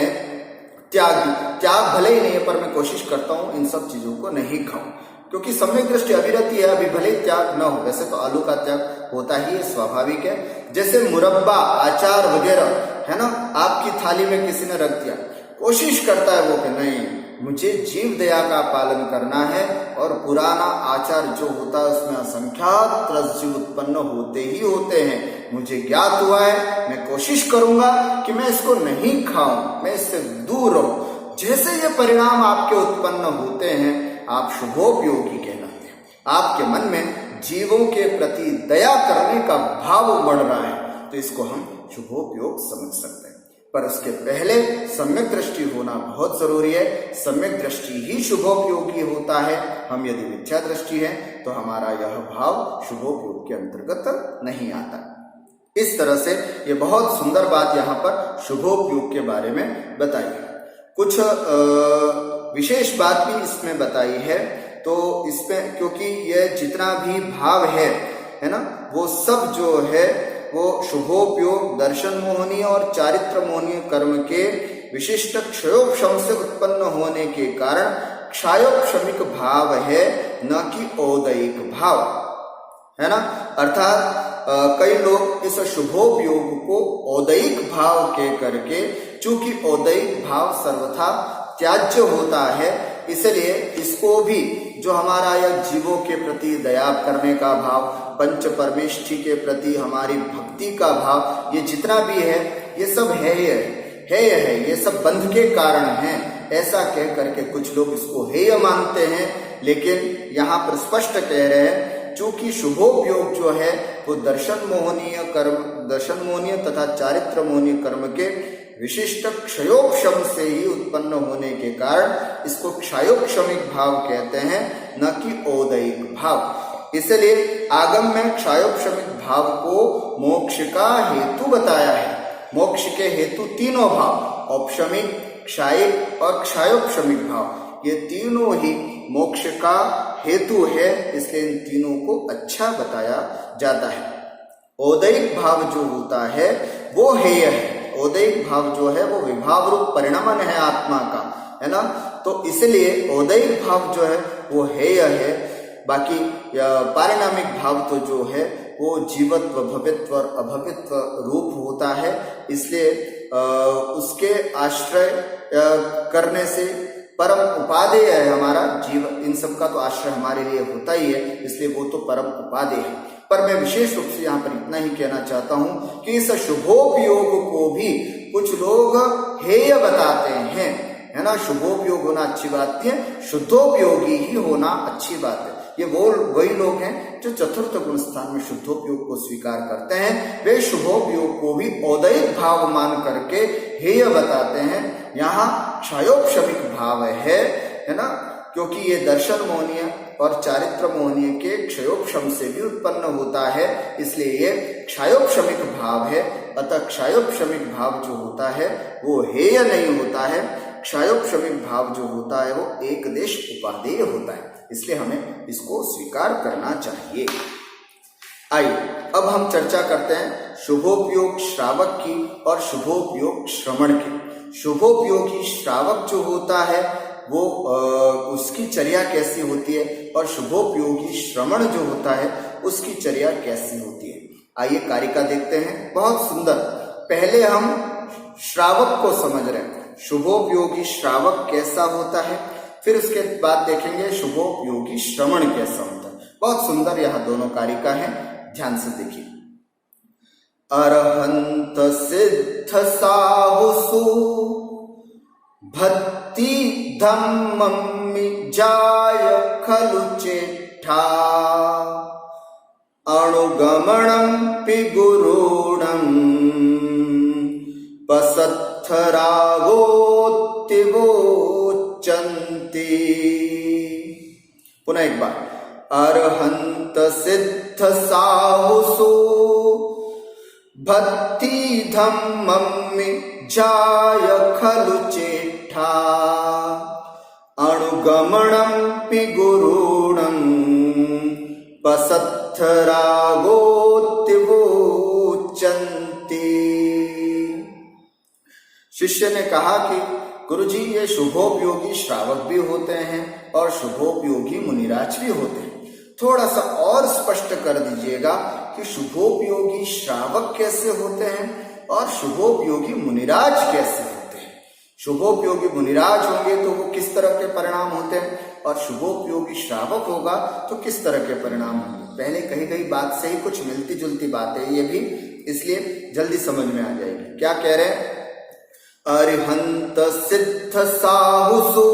त्याग भले ही नहीं है, पर मैं कोशिश करता हूं इन सब चीजों को नहीं खाऊं, क्योंकि सम्यक दृष्टि अविरति है, अभी भले त्याग न हो। वैसे तो आलू का त्याग होता ही है, स्वाभाविक है। जैसे मुरब्बा, अचार वगैरह, है ना, आपकी थाली में किसी ने रख दिया, कोशिश करता है वो कि नहीं, मुझे जीव दया का पालन करना है, और पुराना आचार जो होता है उसमें असंख्यात त्रस जीव उत्पन्न होते ही होते हैं। मुझे ज्ञात हुआ है, मैं कोशिश करूंगा कि मैं इसको नहीं खाऊं, मैं इससे दूर रहूं। जैसे ये परिणाम आपके उत्पन्न होते हैं, आप शुभोपयोगी कहलाते हैं। आपके मन में जीवों के प्रति दया करने का भाव बढ़ रहा है, तो इसको हम शुभोपयोग समझ सकते हैं। पर उसके पहले सम्यक दृष्टि होना बहुत जरूरी है। सम्यक दृष्टि ही शुभोपयोगी होता है। हम यदि मिथ्या दृष्टि है तो हमारा यह भाव शुभोपयोग के अंतर्गत नहीं आता। इस तरह से ये बहुत सुंदर बात यहाँ पर शुभोपयोग के बारे में बताई है। कुछ विशेष बात भी इसमें बताई है। तो इसमें क्योंकि यह जितना भी भाव है ना, वो सब जो है वो शुभोपयोग, दर्शन मोहनीय और चारित्र मोहनीय कर्म के विशिष्ट क्षयोपशम से उत्पन्न होने के कारण क्षयोपशमिक भाव है, न कि औदयिक भाव, है ना। अर्थात कई लोग इस शुभोपयोग को औदयिक भाव के करके, चूंकि औदयिक भाव सर्वथा त्याज्य होता है, इसलिए इसको भी जो हमारा यह जीवों के प्रति दया करने का भाव, पंच परमेष्ठी के प्रति हमारी भक्ति का भाव, ये जितना भी है ये सब है, ये सब बंध के कारण हैं, ऐसा कह करके कुछ लोग इसको हेय मानते हैं। लेकिन यहाँ पर स्पष्ट कह रहे हैं, चूंकि शुभोपयोग जो है वो दर्शन मोहनीय तथा चारित्र मोहनीय कर्म के विशिष्ट क्षयोपशम से ही उत्पन्न होने के कारण इसको क्षयोपशमिक भाव कहते हैं, न कि औदयिक भाव। इसलिए आगम में क्षयोपशमिक भाव को मोक्ष का हेतु बताया है। मोक्ष के हेतु तीनों भाव, औपशमिक, क्षायिक और क्षयोपशमिक भाव, ये तीनों ही मोक्ष का हेतु है, इसलिए इन तीनों को अच्छा बताया जाता है। औदयिक भाव जो होता है वो हेय है। औदयिक भाव जो है वो विभाव रूप परिणमन है आत्मा का, है ना। तो इसलिए औदयिक भाव जो है वो हेय है। बाकी पारिणामिक भाव तो जो है वो जीवत्व, भवित्व और अभवित्व रूप होता है, इसलिए उसके आश्रय करने से परम उपादेय है हमारा जीव। इन सब का तो आश्रय हमारे लिए होता ही है, इसलिए वो तो परम उपादेय है। पर मैं विशेष रूप से यहाँ पर इतना ही कहना चाहता हूँ कि इस शुभोपयोग को भी कुछ लोग हेय बताते हैं, है ना। शुभोपयोग होना अच्छी बात है, शुद्धोपयोगी ही होना अच्छी बात है। ये वो वही लोग हैं जो चतुर्थ गुण स्थान में शुद्धोपयोग को स्वीकार करते हैं, वे शुभोपयोग को भी औदयिक भाव मान करके हेय बताते हैं। यहाँ क्षयोपशमिक भाव है ना, क्योंकि ये दर्शन मोहनीय और चारित्र मोहनीय के क्षयोपशम से भी उत्पन्न होता है, इसलिए ये क्षयोपशमिक भाव है। अतः क्षयोपशमिक भाव जो होता है वो हेय नहीं होता है। क्षयोपशमिक भाव जो होता है वो एक देश उपादेय होता है, इसलिए हमें इसको स्वीकार करना चाहिए। आइए अब हम चर्चा करते हैं शुभोपयोग श्रावक की और शुभोपयोग श्रवण की। शुभोपयोगी श्रावक जो होता है वो उसकी चर्या कैसी होती है, और शुभोपयोगी श्रवण जो होता है उसकी चर्या कैसी होती है। आइए कारिका देखते हैं, बहुत सुंदर। पहले हम श्रावक को समझ रहे हैं, शुभोपयोगी श्रावक कैसा होता है, फिर उसके बाद देखेंगे शुभोपयोगी श्रवण कैसा होता है। बहुत सुंदर यहाँ दोनों कारिका हैं, ध्यान से देखिए। अरहंत सिद्ध साहुसु भक्ति धम्ममि जाय खलु चेष्टा अणुगमनं पि गुरूणं पसत्थरागोत्तिवोच्चन्ति। पुनः एक बार। अरहंत सिद्ध साहुसु भक्ति धम्ममि जाय खलु चेष्टा अणुगमनं पि गुरूणं पसत्थरागोत्तिवोच्चन्ति। शिष्य ने कहा कि गुरुजी, ये शुभोपयोगी श्रावक भी होते हैं और शुभोपयोगी मुनिराज भी होते हैं, थोड़ा सा और स्पष्ट कर दीजिएगा कि शुभोपयोगी श्रावक कैसे होते हैं और शुभोपयोगी मुनिराज कैसे होते हैं। शुभोपयोगी मुनिराज होंगे तो वो किस तरह के परिणाम होते हैं, और शुभोपयोगी श्रावक होगा तो किस तरह के परिणाम होंगे। पहले कही गई बात से ही कुछ मिलती जुलती बात है ये भी, इसलिए जल्दी समझ में आ जाएगी। क्या कह रहे हैं? अरिहंत सिद्ध साहुसु,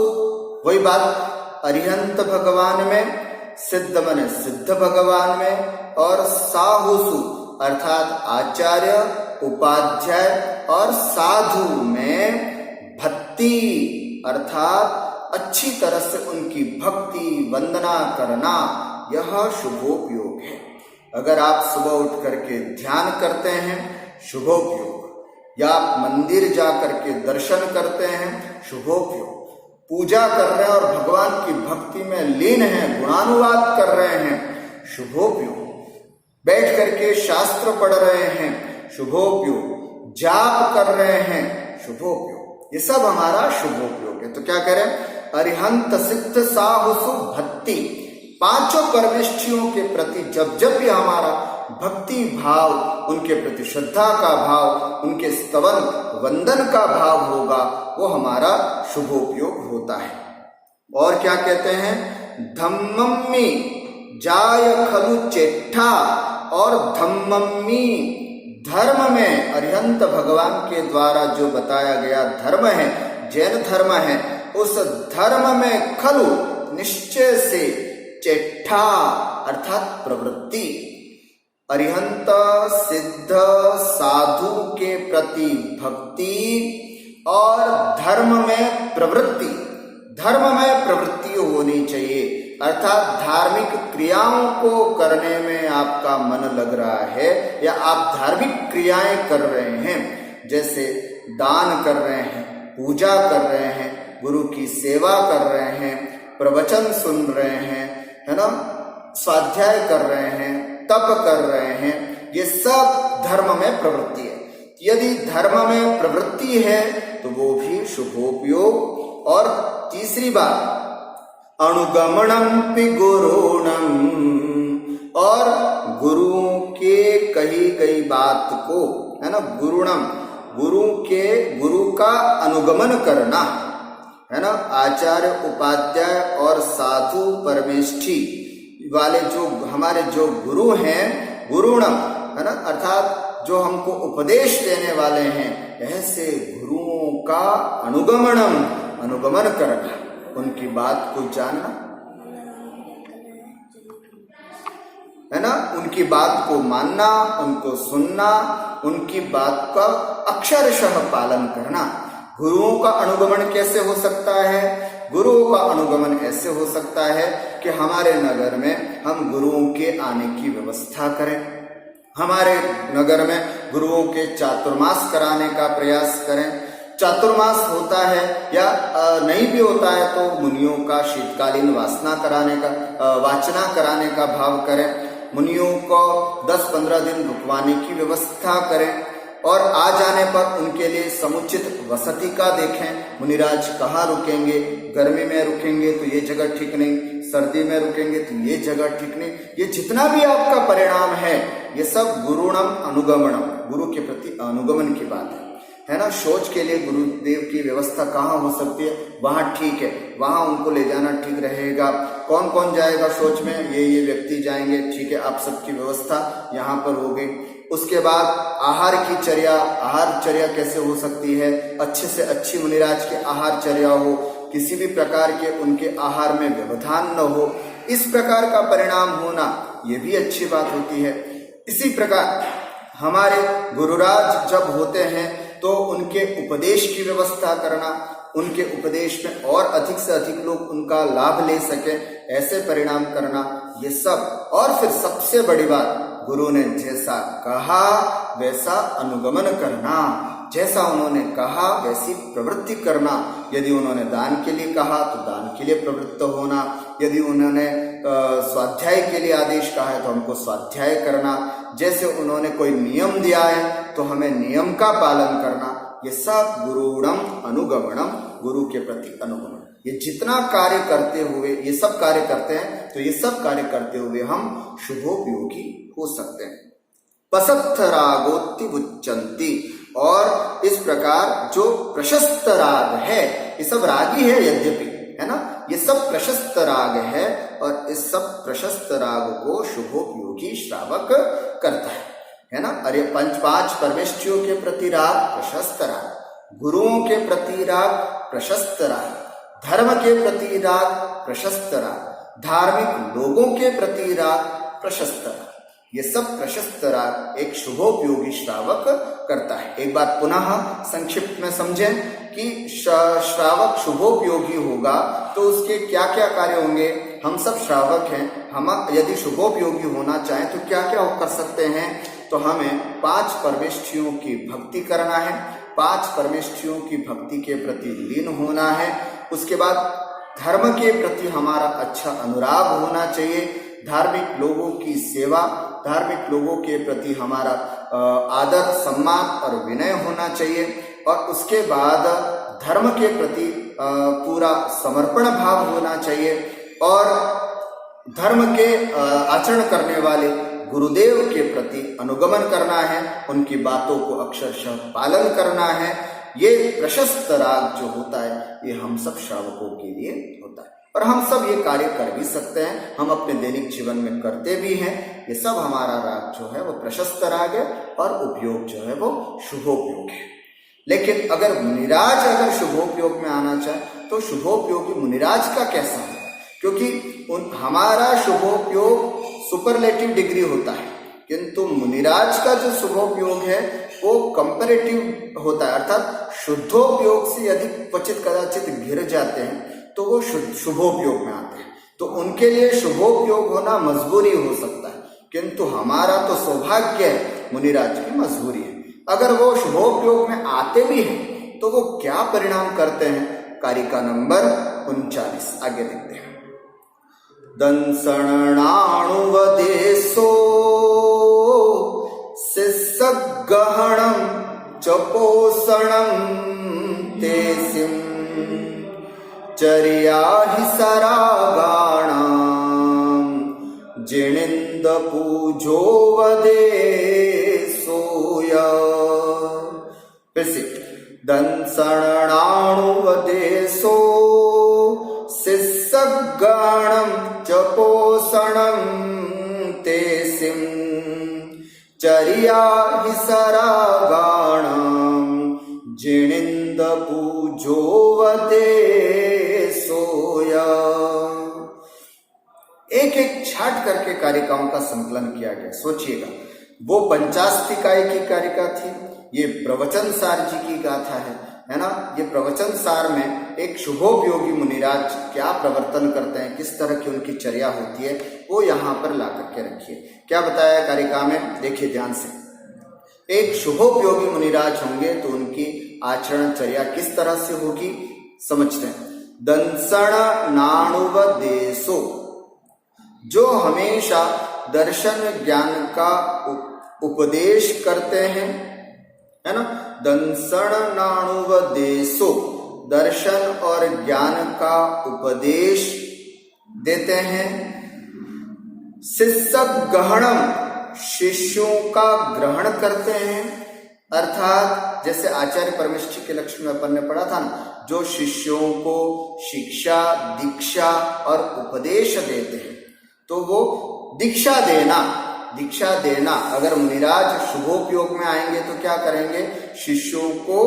वही बात। अरिहंत भगवान में, सिद्ध माने सिद्ध भगवान में, और साहुसु अर्थात आचार्य, उपाध्याय और साधु में भक्ति अर्थात अच्छी तरह से उनकी भक्ति वंदना करना, यह शुभोपयोग है। अगर आप सुबह उठ करके ध्यान करते हैं, शुभोपयोग, या आप मंदिर जा करके दर्शन करते हैं, शुभोपयोग, पूजा कर रहे हैं और भगवान की भक्ति में लीन हैं, गुणानुवाद कर रहे हैं, शुभोपयोग। बैठ करके शास्त्र पढ़ रहे हैं, शुभोपयोग। जाप कर रहे हैं, शुभोपयोग। ये सब हमारा शुभोपयोग है। तो क्या करें? अरिहंत सिद्ध साहुसु भक्ति, पांचों परमेष्ठियों के प्रति जब जब भी हमारा भक्ति भाव, उनके प्रति श्रद्धा का भाव, उनके स्तवन वंदन का भाव होगा, वो हमारा शुभोपयोग होता है। और क्या कहते हैं? धम्मम्मी जाय खलु चेट्ठा, और धम्मम्मी धर्म में, अरिहंत भगवान के द्वारा जो बताया गया धर्म है, जैन धर्म है, उस धर्म में खलु निश्चय से, चेट्ठा अर्थात प्रवृत्ति, अरिहंत सिद्ध साधु के प्रति भक्ति और धर्म में प्रवृत्ति, धर्म में प्रवृत्ति होनी चाहिए। अर्थात धार्मिक क्रियाओं को करने में आपका मन लग रहा है, या आप धार्मिक क्रियाएं कर रहे हैं, जैसे दान कर रहे हैं, पूजा कर रहे हैं, गुरु की सेवा कर रहे हैं, प्रवचन सुन रहे हैं, है ना, स्वाध्याय कर रहे हैं, तप कर रहे हैं, ये सब धर्म में प्रवृत्ति है। यदि धर्म में प्रवृत्ति है तो वो भी शुभोपयोग। और तीसरी बात, अनुगमनम पि गुरुणम, और गुरुओं के कही गई बात को, है ना, गुरुणम, गुरु का अनुगमन करना, है ना। आचार्य उपाध्याय और साधु परमेष्ठी वाले जो हमारे जो गुरु हैं, गुरुणम, है ना, अर्थात जो हमको उपदेश देने वाले हैं, ऐसे गुरुओं का अनुगमन करना, उनकी बात को जानना, है ना, उनकी बात को मानना, उनको सुनना, उनकी बात का अक्षरशः पालन करना। गुरुओं का अनुगमन कैसे हो सकता है? गुरुओं का अनुगमन ऐसे हो सकता है कि हमारे नगर में हम गुरुओं के आने की व्यवस्था करें, हमारे नगर में गुरुओं के चातुर्मास कराने का प्रयास करें। चातुर्मास होता है या नहीं भी होता है तो मुनियों का शीतकालीन वाचना कराने का भाव करें, मुनियों को 10-15 दिन रुकवाने की व्यवस्था करें, और आ जाने पर उनके लिए समुचित वसति का देखें। मुनिराज कहाँ रुकेंगे? गर्मी में रुकेंगे तो ये जगह ठीक नहीं, सर्दी में रुकेंगे तो ये जगह ठीक नहीं। ये जितना भी आपका परिणाम है, ये सब गुरुणम अनुगमनम, गुरु के प्रति अनुगमन की बात है ना। शौच के लिए गुरुदेव की व्यवस्था कहाँ हो सकती है? वहां ठीक है, वहां उनको ले जाना ठीक रहेगा। कौन कौन जाएगा शौच में? ये व्यक्ति जाएंगे, ठीक है, आप सबकी व्यवस्था यहाँ पर हो गई। उसके बाद आहार की चर्या कैसे हो सकती है? अच्छे से अच्छी मुनिराज की आहार चर्या हो, किसी भी प्रकार के उनके आहार में व्यवधान न हो, इस प्रकार का परिणाम होना, ये भी अच्छी बात होती है। इसी प्रकार हमारे गुरुराज जब होते हैं तो उनके उपदेश की व्यवस्था करना, उनके उपदेश में और अधिक से अधिक लोग उनका लाभ ले सके, ऐसे परिणाम करना, ये सब। और फिर सबसे बड़ी बात, गुरु ने जैसा कहा वैसा अनुगमन करना, जैसा उन्होंने कहा वैसी प्रवृत्ति करना। यदि उन्होंने दान के लिए कहा तो दान के लिए प्रवृत्त होना, यदि उन्होंने स्वाध्याय के लिए आदेश कहा है तो हमको स्वाध्याय करना, जैसे उन्होंने कोई नियम दिया है तो हमें नियम का पालन करना। ये सब गुरुणम अनुगमनम, गुरु के प्रति अनुगमन। ये जितना कार्य करते हुए, ये सब कार्य करते हैं, तो ये सब कार्य करते हुए हम शुभोपयोगी हो सकते हैं। पसत्थ रागोत्ति उच्चंती, और इस प्रकार जो प्रशस्त राग है, ये सब रागी है यद्यपि, है ना, ये सब प्रशस्त राग है, और इस सब प्रशस्त राग को शुभोपयोगी श्रावक करता है ना। अरे पांच परमेष्ठियों के प्रति राग प्रशस्त राग, गुरुओं के प्रति राग प्रशस्त राग, धर्म के प्रति राग प्रशस्त राग, धार्मिक लोगों के प्रति राग प्रशस्त राग, ये सब प्रशस्त राग एक शुभोपयोगी श्रावक करता है। एक बात पुनः संक्षिप्त में समझें कि श्रावक शुभोपयोगी होगा तो उसके क्या क्या कार्य होंगे। हम सब श्रावक हैं, हम यदि शुभोपयोगी होना चाहें तो क्या क्या कर सकते हैं? तो हमें 5 परमेष्ठियों की भक्ति करना है, 5 परमेष्ठियों की भक्ति के प्रति लीन होना है, उसके बाद धर्म के प्रति हमारा अच्छा अनुराग होना चाहिए, धार्मिक लोगों की सेवा, धार्मिक लोगों के प्रति हमारा आदर सम्मान और विनय होना चाहिए, और उसके बाद धर्म के प्रति पूरा समर्पण भाव होना चाहिए, और धर्म के आचरण करने वाले गुरुदेव के प्रति अनुगमन करना है, उनकी बातों को अक्षरशः पालन करना है। ये प्रशस्त राग जो होता है ये हम सब श्रावकों के लिए होता है, और हम सब ये कार्य कर भी सकते हैं, हम अपने दैनिक जीवन में करते भी हैं। ये सब हमारा राग जो है वो प्रशस्त राग है, और उपयोग जो है वो शुभोपयोग है। लेकिन अगर मुनिराज अगर शुभोपयोग में आना चाहे तो शुभोपयोगी मुनिराज का कैसा है, क्योंकि हमारा शुभोपयोग सुपरलेटिव डिग्री होता है, किंतु मुनिराज का जो शुभोपयोग है वो कंपैरेटिव होता है, अर्थात शुद्धोपयोग से यदि क्वचित कदाचित गिर जाते हैं तो वो शुभोपयोग में आते हैं, तो उनके लिए शुभोपयोग होना मजबूरी हो सकता है, किंतु हमारा तो सौभाग्य है, मुनिराज की मजबूरी है। अगर वो शुभोपयोग में आते भी हैं तो वो क्या परिणाम करते हैं, कारिका नंबर 39 आगे देखते हैं। दंसणाणुवदेशो सिस्सगहणं च पोषणं तेसिं चर्याहि सरागाणां जिणिन्द पूजो वदेशोय। फिर से दंसणाणुवदेशो सिस्सगहणं च पोषणं तेसिं चर्याहि सरागाणां जिणिन्द पूजो वदेशोय। एक एक छाट करके कारिकाओं का संकलन किया गया। सोचिएगा, वो 50 इकाई की कारिका थी, ये प्रवचन सार जी की गाथा है ना। ये प्रवचन सार में एक शुभोपयोगी मुनिराज क्या प्रवर्तन करते हैं, किस तरह की उनकी चर्या होती है, वो यहाँ पर ला करके रखिए। क्या बताया कारिका में, देखिए ध्यान से। एक शुभोपयोगी मुनिराज होंगे तो उनकी आचरण चर्या किस तरह से होगी, समझते हैं। दंसण नाणुवदेशो, जो हमेशा दर्शन ज्ञान का उपदेश करते हैं, है ना। दंसण नाणुवदेशो, दर्शन और ज्ञान का उपदेश देते हैं। शिष्यगहणम, शिष्यों का ग्रहण करते हैं, अर्थात जैसे आचार्य परमेष्ठी के लक्ष्य में अपन ने पढ़ा था ना, जो शिष्यों को शिक्षा दीक्षा और उपदेश देते हैं, तो वो दीक्षा देना अगर मुनिराज शुभोपयोग में आएंगे तो क्या करेंगे, शिष्यों को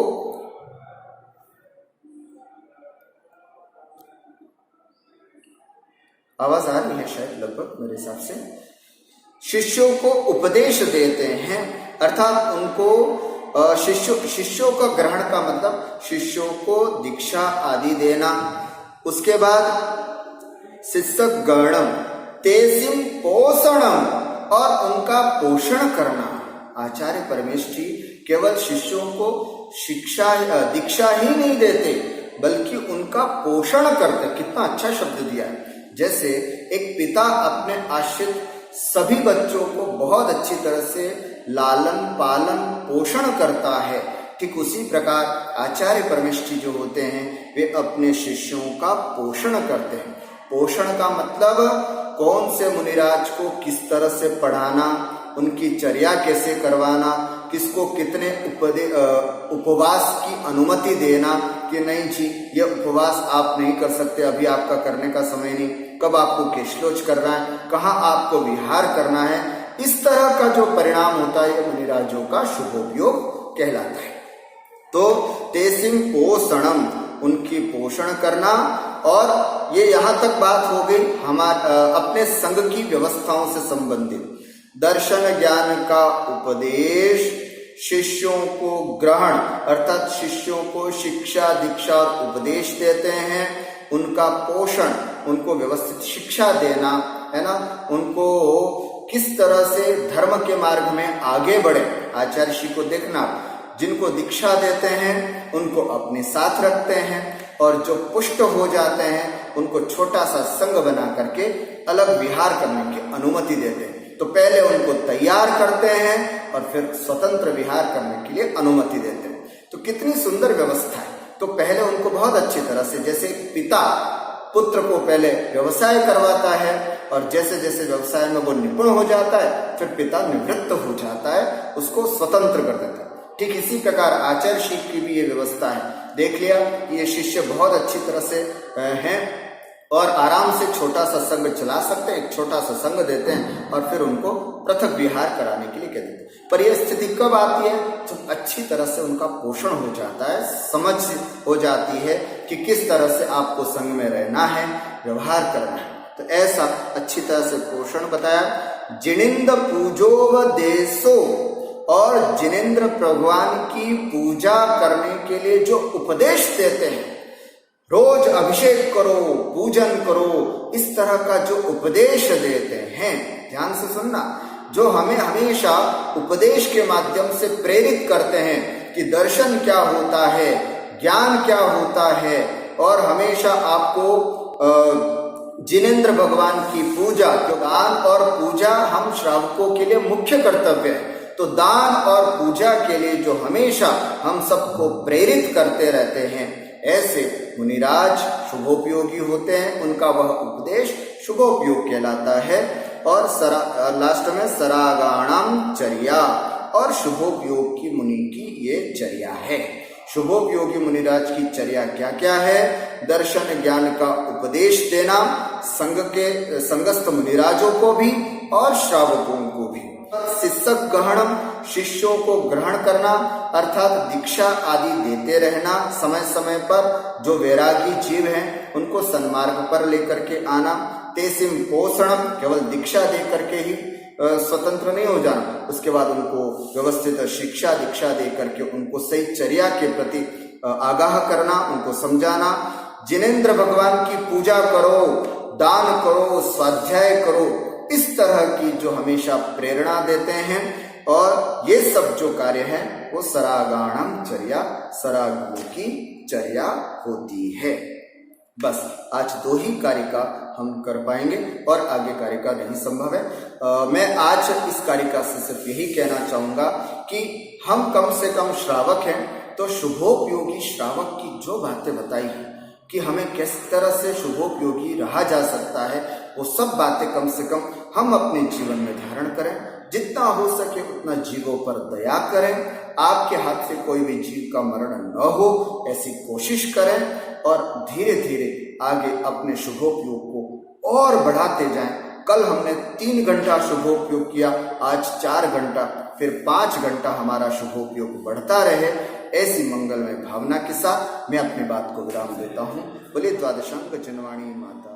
आवाज आ रही है शायद, लगभग मेरे हिसाब से, शिष्यों को उपदेश देते हैं, अर्थात उनको शिष्यों का ग्रहण का मतलब शिष्यों को दीक्षा आदि देना। उसके बाद शिष्यगणम तेसिम पोषणम, और उनका पोषण करना। आचार्य परमेष्ठी केवल शिष्यों को दीक्षा ही नहीं देते बल्कि उनका पोषण करते। कितना अच्छा शब्द दिया है। जैसे एक पिता अपने आश्रित सभी बच्चों को बहुत अच्छी तरह से लालन पालन पोषण करता है, ठीक उसी प्रकार आचार्य परमेष्ठी जो होते हैं वे अपने शिष्यों का पोषण करते हैं। पोषण का मतलब कौन से मुनिराज को किस तरह से पढ़ाना, उनकी चर्या कैसे करवाना, किसको कितने उपवास की अनुमति देना कि नहीं जी ये उपवास आप नहीं कर सकते, अभी आपका करने का समय नहीं, कब आपको केशलोच करना है, कहाँ आपको विहार करना है। इस तरह का जो परिणाम होता है ये मुनिराजों का शुभोपयोग कहलाता है। तो तेसिम पोषणम, उनकी पोषण करना। और ये यहाँ तक बात हो गई अपने संघ की व्यवस्थाओं से संबंधित। दर्शन ज्ञान का उपदेश, शिष्यों को ग्रहण अर्थात शिष्यों को शिक्षा दीक्षा और उपदेश देते हैं, उनका पोषण, उनको व्यवस्थित शिक्षा देना, है ना, उनको किस तरह से धर्म के मार्ग में आगे बढ़े। आचार्य श्री को देखना, जिनको दीक्षा देते हैं उनको अपने साथ रखते हैं और जो पुष्ट हो जाते हैं उनको छोटा सा संघ बना करके अलग विहार करने की अनुमति देते हैं। तो पहले उनको तैयार करते हैं और फिर स्वतंत्र विहार करने के लिए अनुमति देते हैं। तो कितनी सुंदर व्यवस्था है। तो पहले उनको बहुत अच्छी तरह से, जैसे पिता पुत्र को पहले व्यवसाय करवाता है और जैसे जैसे व्यवसाय में वो निपुण हो जाता है फिर पिता निवृत्त हो जाता है, उसको स्वतंत्र कर देता है। ठीक इसी प्रकार आचार्यशील की भी ये व्यवस्था है। देख लिया कि ये शिष्य बहुत अच्छी तरह से हैं और आराम से छोटा सा संघ चला सकते हैं, एक छोटा सा संघ देते हैं और फिर उनको पृथक विहार कराने के लिए कह देते हैं। पर यह स्थिति कब आती है? जब अच्छी तरह से उनका पोषण हो जाता है, समझ हो जाती है कि किस तरह से आपको संघ में रहना है, व्यवहार करना है। तो ऐसा अच्छी तरह से पोषण बताया। जिनेंद पूजोवदेशो, और जिनेंद्र भगवान की पूजा करने के लिए जो उपदेश देते हैं, रोज अभिषेक करो, पूजन करो, इस तरह का जो उपदेश देते हैं, ध्यान से सुनना, जो हमें हमेशा उपदेश के माध्यम से प्रेरित करते हैं कि दर्शन क्या होता है, ज्ञान क्या होता है, और हमेशा आपको जिनेंद्र भगवान की पूजा, जो दान और पूजा हम श्रावकों के लिए मुख्य कर्तव्य है, तो दान और पूजा के लिए जो हमेशा हम सबको प्रेरित करते रहते हैं, ऐसे मुनिराज शुभोपयोगी होते हैं। उनका वह उपदेश शुभोपयोग कहलाता है। और लास्ट में सरागाणाम चर्या, और शुभोपयोग की मुनि की ये चर्या है। शुभोपयोगी मुनिराज की चर्या क्या क्या है? दर्शन ज्ञान का उपदेश देना, संगस्थ मुनिराजों को भी और श्रावकों को भी। शिष्य ग्रहणम, शिष्यों को ग्रहण करना, अर्थात दीक्षा आदि देते रहना समय समय पर। जो वैरागी जीव हैं उनको सन्मार्ग पर लेकर के आना। तेसिम पोषणम, केवल दीक्षा दे करके ही स्वतंत्र नहीं हो जाना, उसके बाद उनको व्यवस्थित शिक्षा दीक्षा दे करके उनको सही चर्या के प्रति आगाह करना, उनको समझाना। जिनेंद्र भगवान की पूजा करो, दान करो, स्वाध्याय करो, इस तरह की जो हमेशा प्रेरणा देते हैं। और ये सब जो कार्य है वो सरागाणम चर्या, सरागों की चर्या होती है। बस आज 2 ही कारिका हम कर पाएंगे और आगे कारिका नहीं संभव है। मैं आज इस कारिका से सिर्फ यही कहना चाहूंगा कि हम कम से कम श्रावक हैं, तो शुभोपयोगी श्रावक की जो बातें बताई हैं कि हमें किस तरह से शुभोपयोगी रहा जा सकता है, वो सब बातें कम से कम हम अपने जीवन में धारण करें। जितना हो सके उतना जीवों पर दया करें। आपके हाथ से कोई भी जीव का मरण न हो, ऐसी कोशिश करें और धीरे धीरे आगे अपने शुभोपयोग को और बढ़ाते जाएं। कल हमने 3 घंटा शुभोपयोग किया, आज 4 घंटा, फिर 5 घंटा हमारा शुभोपयोग बढ़ता रहे। ऐसी मंगलमय भावना के साथ मैं अपनी बात को विराम देता हूँ। बोले द्वादशांक जनवाणी माता।